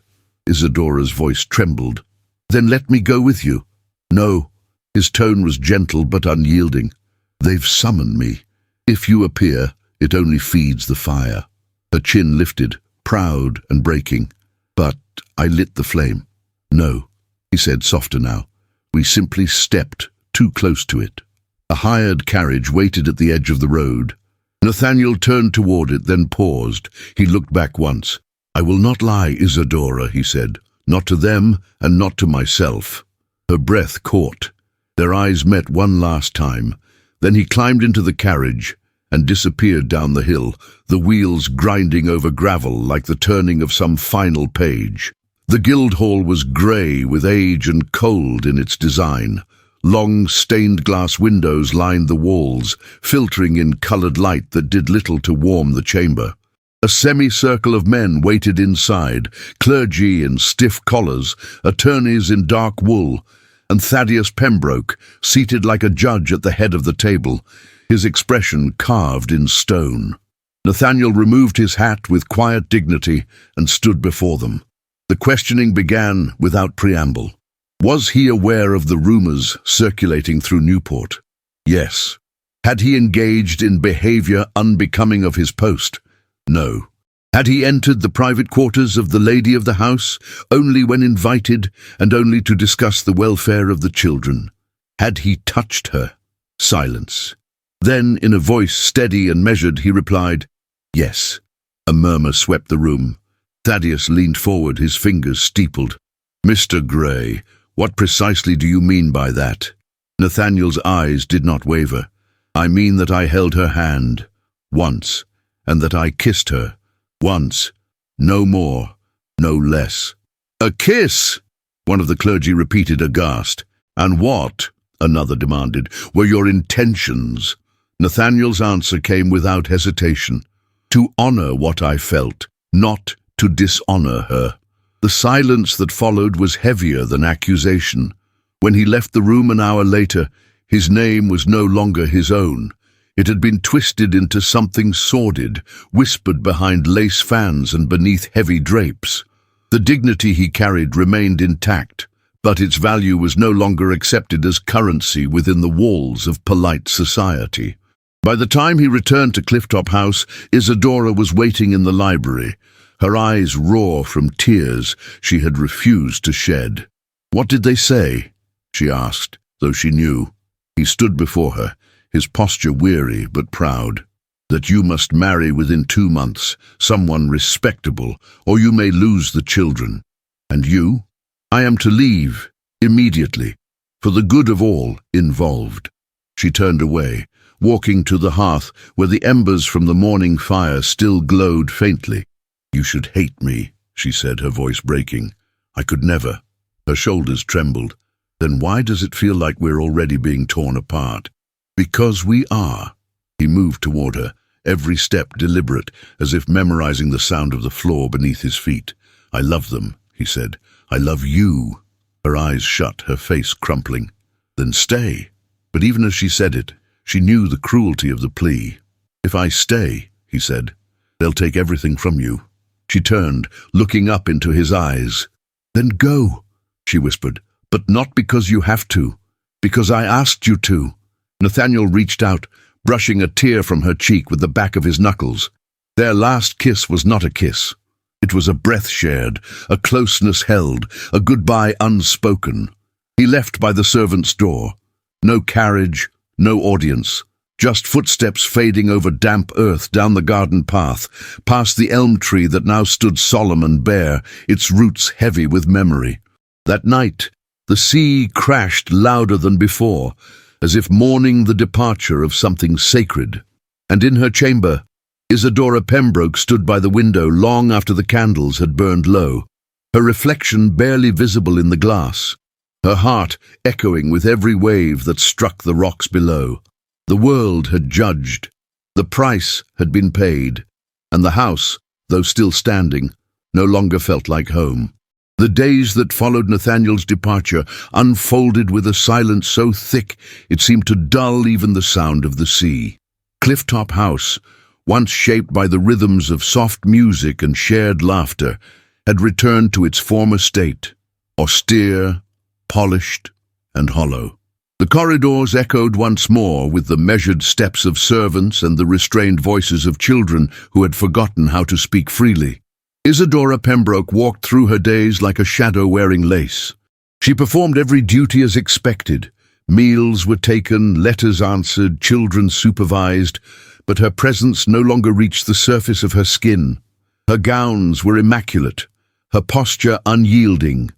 Isadora's voice trembled. "Then let me go with you." "No." His tone was gentle but unyielding. "They've summoned me. If you appear, it only feeds the fire." Her chin lifted, proud and breaking. "But I lit the flame." "No," he said, softer now. "We simply stepped too close to it." A hired carriage waited at the edge of the road. Nathaniel turned toward it, then paused. He looked back once. "I will not lie, Isadora," he said. "Not to them, and not to myself." Her breath caught. Their eyes met one last time. Then he climbed into the carriage and disappeared down the hill, the wheels grinding over gravel like the turning of some final page. The Guildhall was grey with age and cold in its design. Long stained glass windows lined the walls, filtering in coloured light that did little to warm the chamber. A semicircle of men waited inside, clergy in stiff collars, attorneys in dark wool, and Thaddeus Pembroke, seated like a judge at the head of the table, his expression carved in stone. Nathaniel removed his hat with quiet dignity and stood before them. The questioning began without preamble. Was he aware of the rumours circulating through Newport? Yes. Had he engaged in behaviour unbecoming of his post? No. Had he entered the private quarters of the lady of the house only when invited and only to discuss the welfare of the children? Had he touched her? Silence. Then, in a voice steady and measured, he replied, "Yes." A murmur swept the room. Thaddeus leaned forward, his fingers steepled. "Mr. Gray, what precisely do you mean by that?" Nathaniel's eyes did not waver. "I mean that I held her hand, once, and that I kissed her, once. No more, no less." "A kiss!" one of the clergy repeated aghast. "And what," another demanded, "were your intentions?" Nathaniel's answer came without hesitation. "To honor what I felt, not to dishonor her." The silence that followed was heavier than accusation. When he left the room an hour later, his name was no longer his own. It had been twisted into something sordid, whispered behind lace fans and beneath heavy drapes. The dignity he carried remained intact, but its value was no longer accepted as currency within the walls of polite society. By the time he returned to Clifftop House, Isadora was waiting in the library, her eyes raw from tears she had refused to shed. "What did they say?" she asked, though she knew. He stood before her, his posture weary but proud. "That you must marry within 2 months, someone respectable, or you may lose the children. And you? I am to leave, immediately, for the good of all involved." She turned away, walking to the hearth where the embers from the morning fire still glowed faintly. "You should hate me," she said, her voice breaking. "I could never." Her shoulders trembled. "Then why does it feel like we're already being torn apart?" "Because we are." He moved toward her, every step deliberate, as if memorizing the sound of the floor beneath his feet. "I love them," he said. "I love you." Her eyes shut, her face crumpling. "Then stay." But even as she said it, she knew the cruelty of the plea. "If I stay," he said, "they'll take everything from you." She turned, looking up into his eyes. "Then go," she whispered, "but not because you have to, because I asked you to." Nathaniel reached out, brushing a tear from her cheek with the back of his knuckles. Their last kiss was not a kiss. It was a breath shared, a closeness held, a goodbye unspoken. He left by the servants' door. No carriage, no audience. Just footsteps fading over damp earth down the garden path, past the elm tree that now stood solemn and bare, its roots heavy with memory. That night, the sea crashed louder than before, as if mourning the departure of something sacred. And in her chamber, Isadora Pembroke stood by the window long after the candles had burned low, her reflection barely visible in the glass, her heart echoing with every wave that struck the rocks below. The world had judged, the price had been paid, and the house, though still standing, no longer felt like home. The days that followed Nathaniel's departure unfolded with a silence so thick it seemed to dull even the sound of the sea. Clifftop House, once shaped by the rhythms of soft music and shared laughter, had returned to its former state, austere, polished, and hollow. The corridors echoed once more with the measured steps of servants and the restrained voices of children who had forgotten how to speak freely. Isadora Pembroke walked through her days like a shadow wearing lace. She performed every duty as expected. Meals were taken, letters answered, children supervised, but her presence no longer reached the surface of her skin. Her gowns were immaculate, her posture unyielding,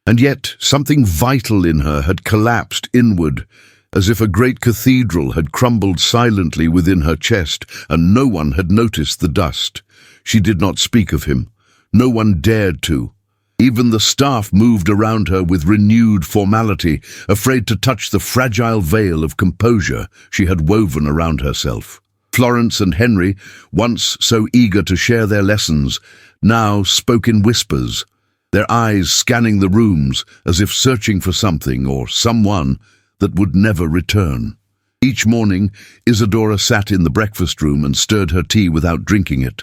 and yet something vital in her had collapsed inward, as if a great cathedral had crumbled silently within her chest, and no one had noticed the dust. She did not speak of him. No one dared to. Even the staff moved around her with renewed formality, afraid to touch the fragile veil of composure she had woven around herself. Florence and Henry, once so eager to share their lessons, now spoke in whispers, their eyes scanning the rooms as if searching for something or someone that would never return. Each morning, Isadora sat in the breakfast room and stirred her tea without drinking it.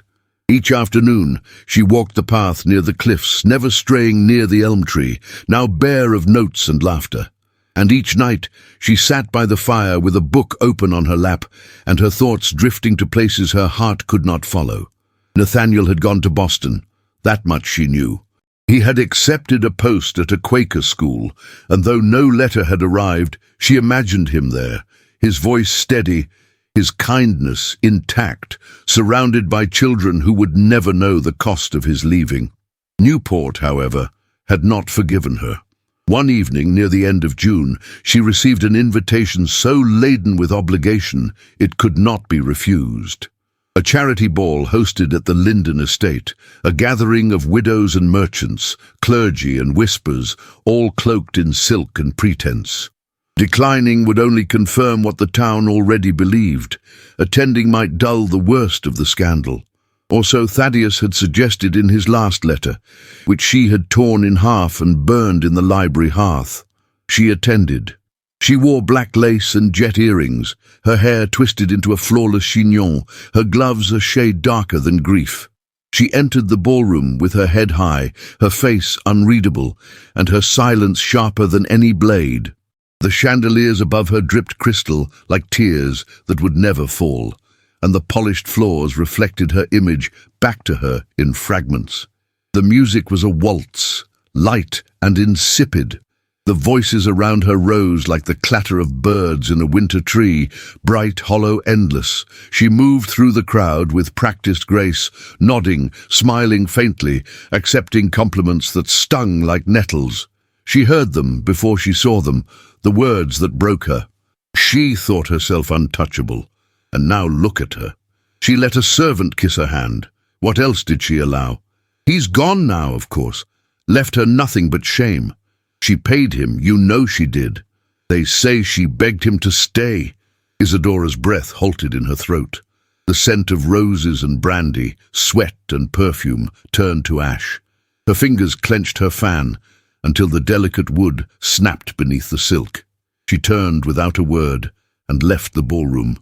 Each afternoon, she walked the path near the cliffs, never straying near the elm tree, now bare of notes and laughter. And each night, she sat by the fire with a book open on her lap and her thoughts drifting to places her heart could not follow. Nathaniel had gone to Boston. That much she knew. He had accepted a post at a Quaker school, and though no letter had arrived, she imagined him there, his voice steady, his kindness intact, surrounded by children who would never know the cost of his leaving. Newport, however, had not forgiven her. One evening near the end of June, she received an invitation so laden with obligation it could not be refused. A charity ball hosted at the Linden estate, a gathering of widows and merchants, clergy and whispers, all cloaked in silk and pretense. Declining would only confirm what the town already believed. Attending might dull the worst of the scandal. Or so Thaddeus had suggested in his last letter, which she had torn in half and burned in the library hearth. She attended. She wore black lace and jet earrings, her hair twisted into a flawless chignon, her gloves a shade darker than grief. She entered the ballroom with her head high, her face unreadable, and her silence sharper than any blade. The chandeliers above her dripped crystal like tears that would never fall, and the polished floors reflected her image back to her in fragments. The music was a waltz, light and insipid. The voices around her rose like the clatter of birds in a winter tree, bright, hollow, endless. She moved through the crowd with practiced grace, nodding, smiling faintly, accepting compliments that stung like nettles. She heard them before she saw them, the words that broke her. She thought herself untouchable, and now look at her. She let a servant kiss her hand. What else did she allow? He's gone now, of course. Left her nothing but shame. She paid him, you know she did. They say she begged him to stay. Isadora's breath halted in her throat. The scent of roses and brandy, sweat and perfume turned to ash. Her fingers clenched her fan until the delicate wood snapped beneath the silk. She turned without a word and left the ballroom.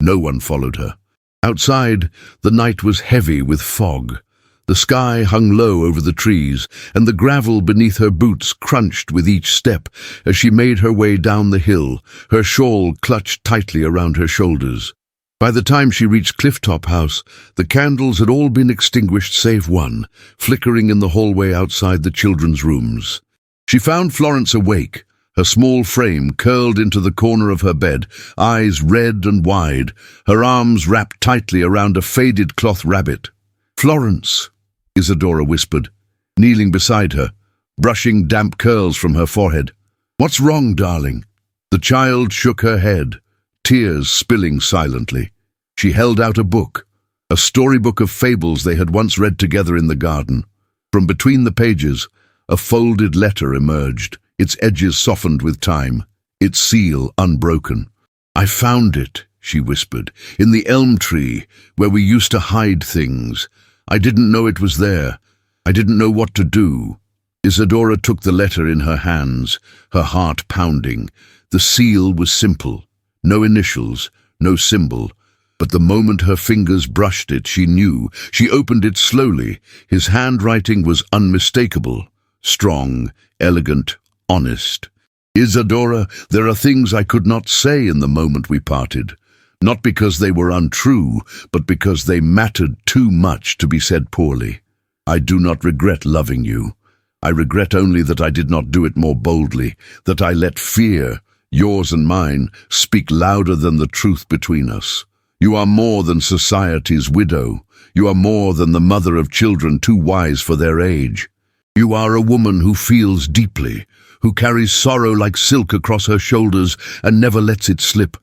No one followed her. Outside, the night was heavy with fog. The sky hung low over the trees, and the gravel beneath her boots crunched with each step as she made her way down the hill, her shawl clutched tightly around her shoulders. By the time she reached Clifftop House, the candles had all been extinguished save one, flickering in the hallway outside the children's rooms. She found Florence awake, her small frame curled into the corner of her bed, eyes red and wide, her arms wrapped tightly around a faded cloth rabbit. "Florence," Isadora whispered, kneeling beside her, brushing damp curls from her forehead. "What's wrong, darling?" The child shook her head, tears spilling silently. She held out a book, a storybook of fables they had once read together in the garden. From between the pages, a folded letter emerged, its edges softened with time, its seal unbroken. "I found it," she whispered, "in the elm tree, where we used to hide things. I didn't know it was there. I didn't know what to do." Isadora took the letter in her hands, her heart pounding. The seal was simple, no initials, no symbol, but the moment her fingers brushed it, she knew. She opened it slowly. His handwriting was unmistakable, strong, elegant, honest. "Isadora, there are things I could not say in the moment we parted. Not because they were untrue, but because they mattered too much to be said poorly. I do not regret loving you. I regret only that I did not do it more boldly, that I let fear, yours and mine, speak louder than the truth between us. You are more than society's widow. You are more than the mother of children too wise for their age. You are a woman who feels deeply, who carries sorrow like silk across her shoulders and never lets it slip.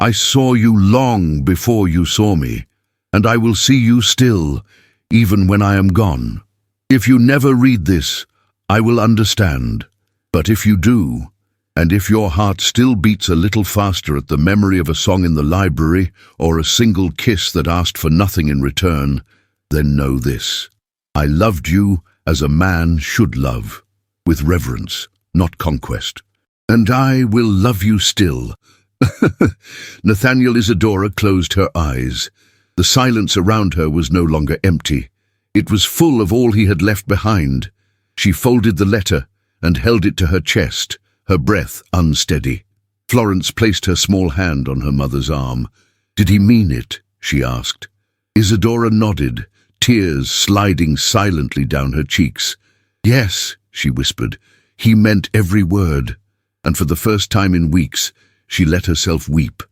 I saw you long before you saw me, and I will see you still, even when I am gone. If you never read this, I will understand. But if you do, and if your heart still beats a little faster at the memory of a song in the library or a single kiss that asked for nothing in return, then know this. I loved you as a man should love, with reverence, not conquest. And I will love you still." Nathaniel Isadora closed her eyes. The silence around her was no longer empty. It was full of all he had left behind. She folded the letter and held it to her chest, her breath unsteady. Florence placed her small hand on her mother's arm. "Did he mean it?" she asked. Isadora nodded, tears sliding silently down her cheeks. "Yes," she whispered, "he meant every word." And for the first time in weeks, she let herself weep,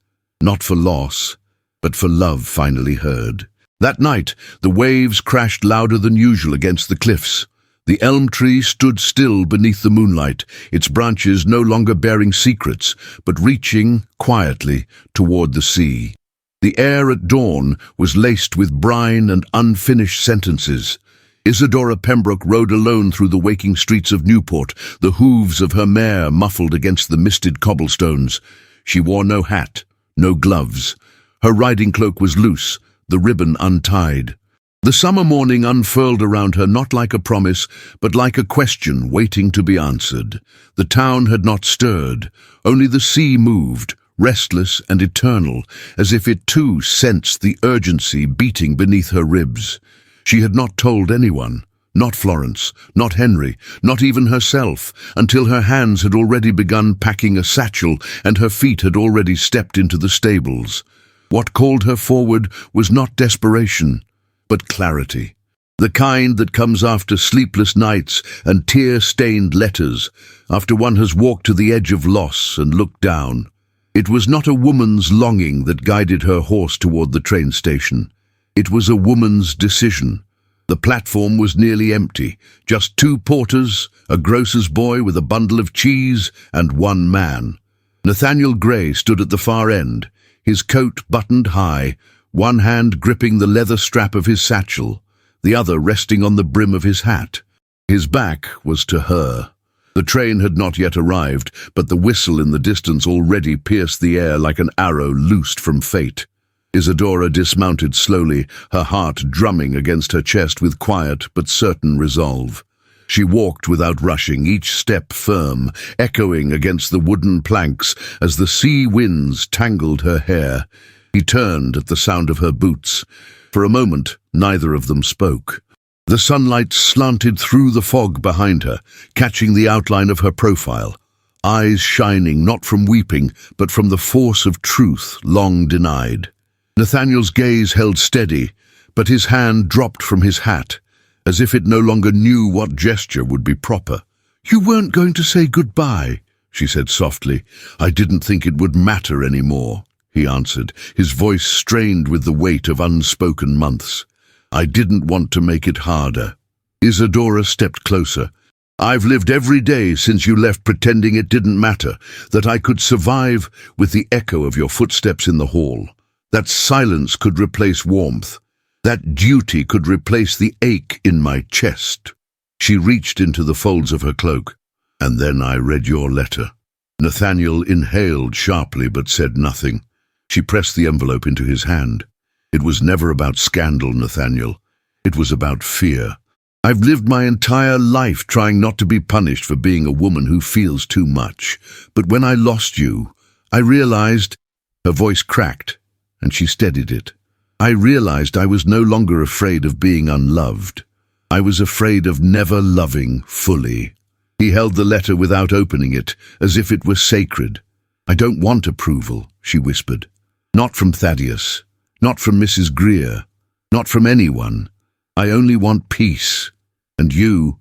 not for loss, but for love finally heard. That night, the waves crashed louder than usual against the cliffs. The elm tree stood still beneath the moonlight, its branches no longer bearing secrets, but reaching, quietly, toward the sea. The air at dawn was laced with brine and unfinished sentences. Isadora Pembroke rode alone through the waking streets of Newport, the hooves of her mare muffled against the misted cobblestones. She wore no hat, no gloves. Her riding cloak was loose, the ribbon untied. The summer morning unfurled around her not like a promise, but like a question waiting to be answered. The town had not stirred, only the sea moved, restless and eternal, as if it too sensed the urgency beating beneath her ribs. She had not told anyone, not Florence, not Henry, not even herself, until her hands had already begun packing a satchel and her feet had already stepped into the stables. What called her forward was not desperation, but clarity. The kind that comes after sleepless nights and tear-stained letters, after one has walked to the edge of loss and looked down. It was not a woman's longing that guided her horse toward the train station. It was a woman's decision. The platform was nearly empty, just 2 porters, a grocer's boy with a bundle of cheese, and 1 man. Nathaniel Gray stood at the far end, his coat buttoned high, one hand gripping the leather strap of his satchel, the other resting on the brim of his hat. His back was to her. The train had not yet arrived, but the whistle in the distance already pierced the air like an arrow loosed from fate. Isadora dismounted slowly, her heart drumming against her chest with quiet but certain resolve. She walked without rushing, each step firm, echoing against the wooden planks as the sea winds tangled her hair. He turned at the sound of her boots. For a moment, neither of them spoke. The sunlight slanted through the fog behind her, catching the outline of her profile, eyes shining not from weeping, but from the force of truth long denied. Nathaniel's gaze held steady, but his hand dropped from his hat, as if it no longer knew what gesture would be proper. "You weren't going to say goodbye," she said softly. "I didn't think it would matter any more," he answered, his voice strained with the weight of unspoken months. "I didn't want to make it harder." Isadora stepped closer. "I've lived every day since you left pretending it didn't matter, that I could survive with the echo of your footsteps in the hall. That silence could replace warmth. That duty could replace the ache in my chest." She reached into the folds of her cloak. "And then I read your letter." Nathaniel inhaled sharply but said nothing. She pressed the envelope into his hand. "It was never about scandal, Nathaniel. It was about fear. I've lived my entire life trying not to be punished for being a woman who feels too much. But when I lost you, I realized—" Her voice cracked, and she steadied it. "I realized I was no longer afraid of being unloved. I was afraid of never loving fully." He held the letter without opening it, as if it were sacred. "I don't want approval," she whispered. "Not from Thaddeus, not from Mrs. Greer, not from anyone. I only want peace. And you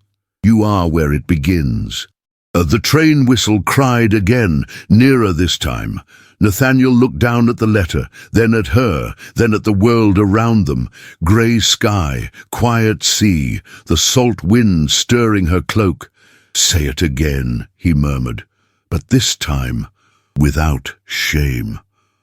are where it begins." The train whistle cried again, nearer this time. Nathaniel looked down at the letter, then at her, then at the world around them. Grey sky, quiet sea, the salt wind stirring her cloak. "Say it again," he murmured, "but this time without shame."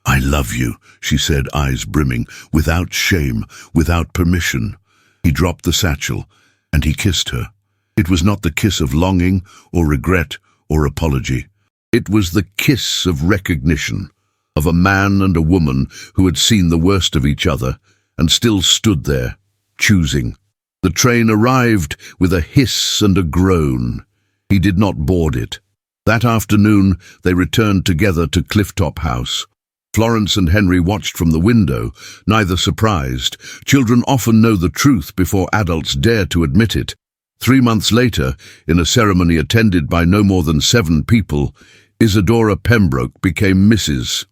"I love you," she said, eyes brimming, without shame, without permission. He dropped the satchel, and he kissed her. It was not the kiss of longing or regret or apology. It was the kiss of recognition, of a man and a woman who had seen the worst of each other and still stood there, choosing. The train arrived with a hiss and a groan. He did not board it. That afternoon they returned together to Clifftop House. Florence and Henry watched from the window, neither surprised. Children often know the truth before adults dare to admit it. 3 months later, in a ceremony attended by no more than 7 people, Isadora Pembroke became Mrs.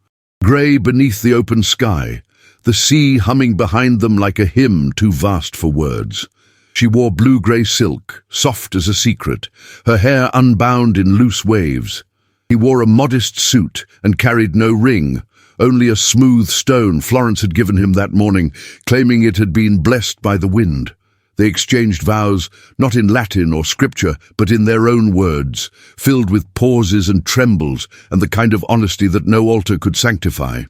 Gray beneath the open sky. the sea humming behind them like a hymn too vast for words. She wore blue-grey silk, soft as a secret, her hair unbound in loose waves. He wore a modest suit and carried no ring, only a smooth stone Florence had given him that morning, claiming it had been blessed by the wind. They exchanged vows, not in Latin or scripture, but in their own words, filled with pauses and trembles and the kind of honesty that no altar could sanctify.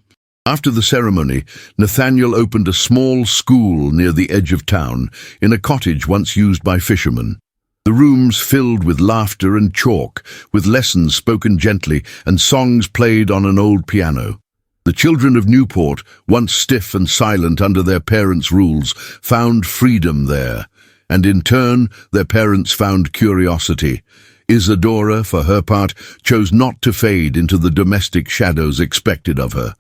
After the ceremony, Nathaniel opened a small school near the edge of town, in a cottage once used by fishermen. The rooms filled with laughter and chalk, with lessons spoken gently and songs played on an old piano. The children of Newport, once stiff and silent under their parents' rules, found freedom there, and in turn their parents found curiosity. Isadora, for her part, chose not to fade into the domestic shadows expected of her.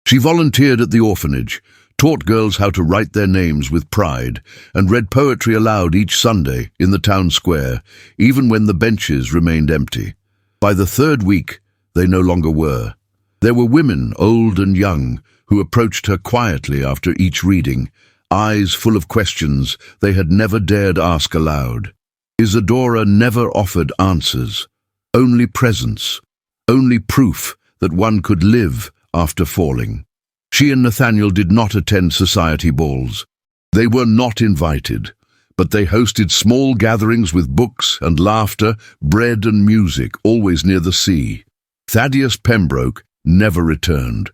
She volunteered at the orphanage, taught girls how to write their names with pride, and read poetry aloud each Sunday in the town square, even when the benches remained empty. By the third week, they no longer were. There were women, old and young, who approached her quietly after each reading, eyes full of questions they had never dared ask aloud. Isadora never offered answers, only presence, only proof that one could live after falling. She and Nathaniel did not attend society balls. They were not invited, but they hosted small gatherings with books and laughter, bread and music, always near the sea. Thaddeus Pembroke never returned.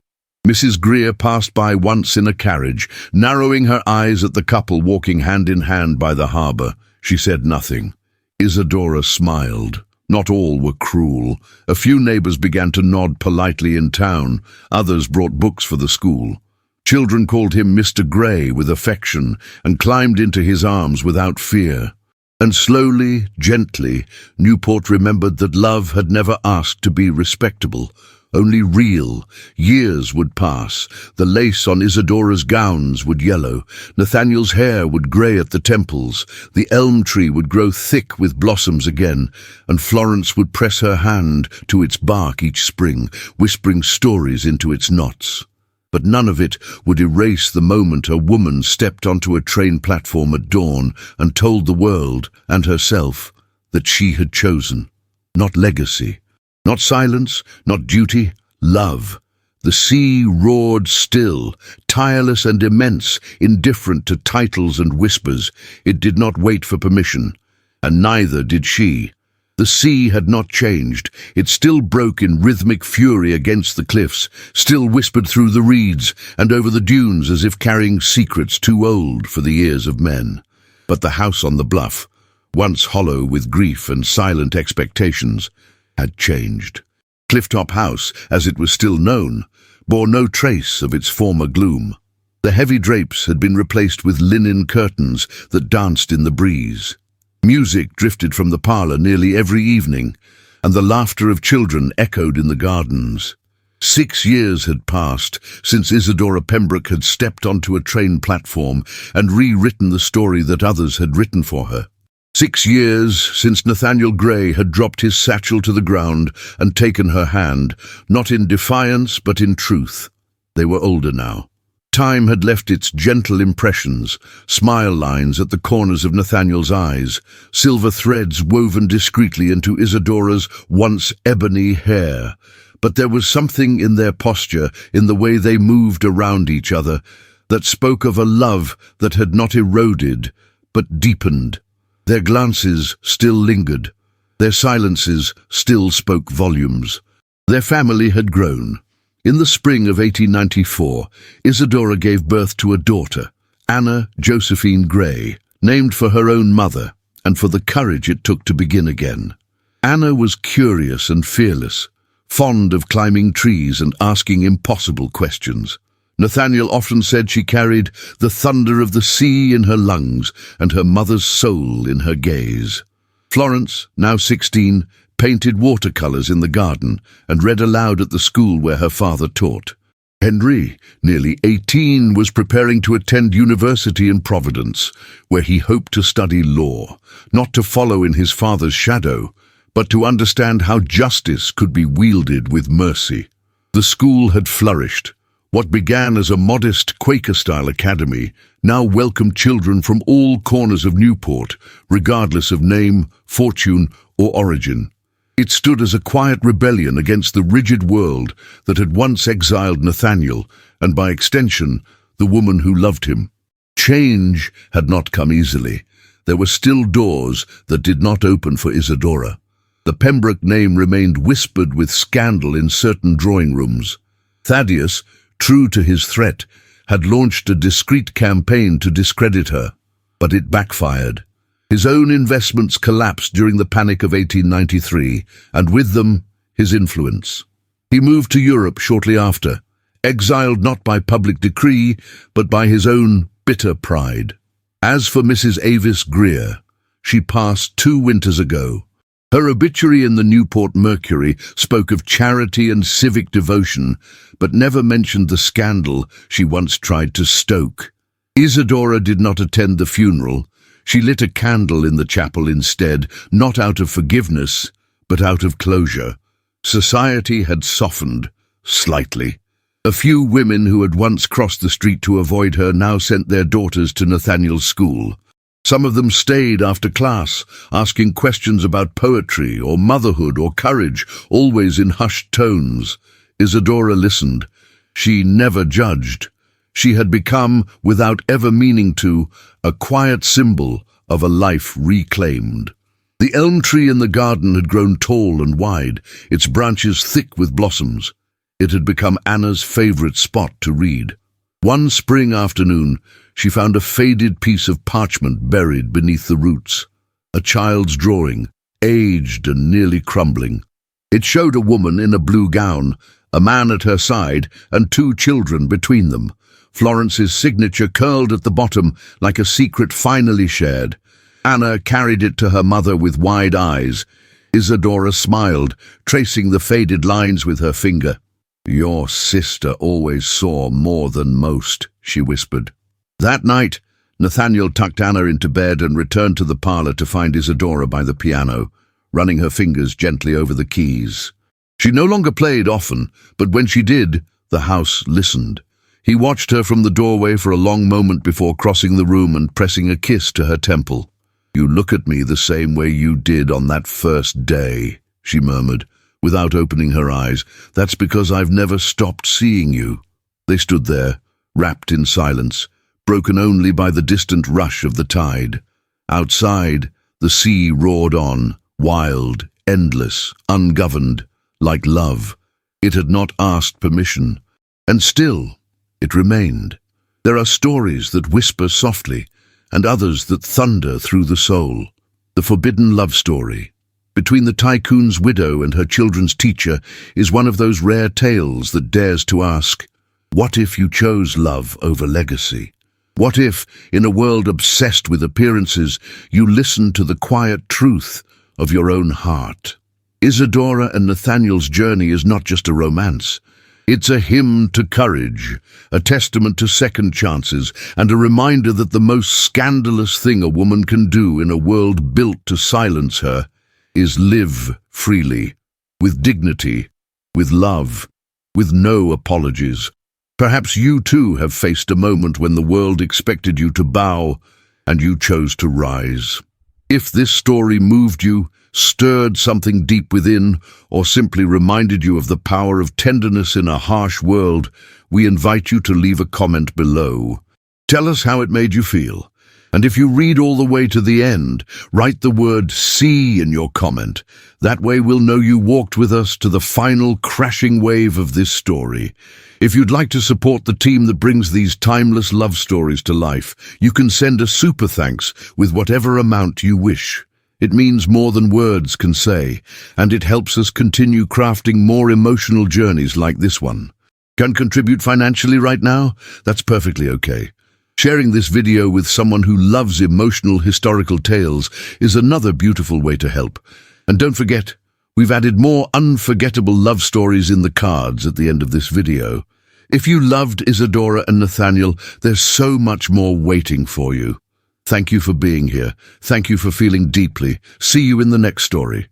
Mrs. Greer passed by once in a carriage, narrowing her eyes at the couple walking hand in hand by the harbour. She said nothing. Isadora smiled. Not all were cruel. A few neighbours began to nod politely in town. Others brought books for the school. Children called him Mr. Gray with affection and climbed into his arms without fear. And slowly, gently, Newport remembered that love had never asked to be respectable, only real. Years would pass. The lace on Isadora's gowns would yellow. Nathaniel's hair would grey at the temples. The elm tree would grow thick with blossoms again, and Florence would press her hand to its bark each spring, whispering stories into its knots. But none of it would erase the moment a woman stepped onto a train platform at dawn and told the world, and herself, that she had chosen. Not legacy. Not silence, not duty, love. The sea roared still, tireless and immense, indifferent to titles and whispers. It did not wait for permission, and neither did she. The sea had not changed. It still broke in rhythmic fury against the cliffs, still whispered through the reeds and over the dunes as if carrying secrets too old for the ears of men. But the house on the bluff, once hollow with grief and silent expectations, had changed. Clifftop House, as it was still known, bore no trace of its former gloom. The heavy drapes had been replaced with linen curtains that danced in the breeze. Music drifted from the parlour nearly every evening, and the laughter of children echoed in the gardens. 6 years had passed since Isadora Pembroke had stepped onto a train platform and rewritten the story that others had written for her. 6 years since Nathaniel Gray had dropped his satchel to the ground and taken her hand, not in defiance but in truth. They were older now. Time had left its gentle impressions, smile lines at the corners of Nathaniel's eyes, silver threads woven discreetly into Isadora's once ebony hair. But there was something in their posture, in the way they moved around each other, that spoke of a love that had not eroded, but deepened. Their glances still lingered. Their silences still spoke volumes. Their family had grown. In the spring of 1894, Isadora gave birth to a daughter, Anna Josephine Gray, named for her own mother and for the courage it took to begin again. Anna was curious and fearless, fond of climbing trees and asking impossible questions. Nathaniel often said she carried the thunder of the sea in her lungs and her mother's soul in her gaze. Florence, now 16, painted watercolours in the garden and read aloud at the school where her father taught. Henry, nearly 18, was preparing to attend university in Providence, where he hoped to study law, not to follow in his father's shadow, but to understand how justice could be wielded with mercy. The school had flourished. What began as a modest Quaker-style academy now welcomed children from all corners of Newport, regardless of name, fortune, or origin. It stood as a quiet rebellion against the rigid world that had once exiled Nathaniel, and by extension, the woman who loved him. Change had not come easily. There were still doors that did not open for Isadora. The Pembroke name remained whispered with scandal in certain drawing rooms. Thaddeus, true to his threat, had launched a discreet campaign to discredit her, but it backfired. His own investments collapsed during the Panic of 1893, and with them, his influence. He moved to Europe shortly after, exiled not by public decree, but by his own bitter pride. As for Mrs. Avis Greer, she passed 2 winters ago. Her obituary in the Newport Mercury spoke of charity and civic devotion, but never mentioned the scandal she once tried to stoke. Isadora did not attend the funeral. She lit a candle in the chapel instead, not out of forgiveness, but out of closure. Society had softened, slightly. A few women who had once crossed the street to avoid her now sent their daughters to Nathaniel's school. Some of them stayed after class, asking questions about poetry or motherhood or courage, always in hushed tones. Isadora listened. She never judged. She had become, without ever meaning to, a quiet symbol of a life reclaimed. The elm tree in the garden had grown tall and wide, its branches thick with blossoms. It had become Anna's favorite spot to read. One spring afternoon, she found a faded piece of parchment buried beneath the roots. A child's drawing, aged and nearly crumbling. It showed a woman in a blue gown, a man at her side, and 2 children between them. Florence's signature curled at the bottom like a secret finally shared. Anna carried it to her mother with wide eyes. Isadora smiled, tracing the faded lines with her finger. "Your sister always saw more than most," she whispered. That night, Nathaniel tucked Anna into bed and returned to the parlor to find Isadora by the piano, running her fingers gently over the keys. She no longer played often, but when she did, the house listened. He watched her from the doorway for a long moment before crossing the room and pressing a kiss to her temple. "You look at me the same way you did on that first day," she murmured, without opening her eyes. "That's because I've never stopped seeing you." They stood there, wrapped in silence, broken only by the distant rush of the tide. Outside, the sea roared on, wild, endless, ungoverned, like love. It had not asked permission, and still it remained. There are stories that whisper softly, and others that thunder through the soul. The forbidden love story between the Tycoon'S widow and her children's teacher is one of those rare tales that dares to ask, what if you chose love over legacy? What if, in a world obsessed with appearances, you listened to the quiet truth of your own heart? Isadora and Nathaniel's journey is not just a romance. It's a hymn to courage, a testament to second chances, and a reminder that the most scandalous thing a woman can do in a world built to silence her is live freely, with dignity, with love, with no apologies. Perhaps you too have faced a moment when the world expected you to bow and you chose to rise. If this story moved you, stirred something deep within, or simply reminded you of the power of tenderness in a harsh world, we invite you to leave a comment below. Tell us how it made you feel. And if you read all the way to the end, write the word "see" in your comment. That way we'll know you walked with us to the final crashing wave of this story. If you'd like to support the team that brings these timeless love stories to life, you can send a super thanks with whatever amount you wish. It means more than words can say, and it helps us continue crafting more emotional journeys like this one. Can contribute financially right now? That's perfectly okay. Sharing this video with someone who loves emotional historical tales is another beautiful way to help. And don't forget, we've added more unforgettable love stories in the cards at the end of this video. If you loved Isadora and Nathaniel, there's so much more waiting for you. Thank you for being here. Thank you for feeling deeply. See you in the next story.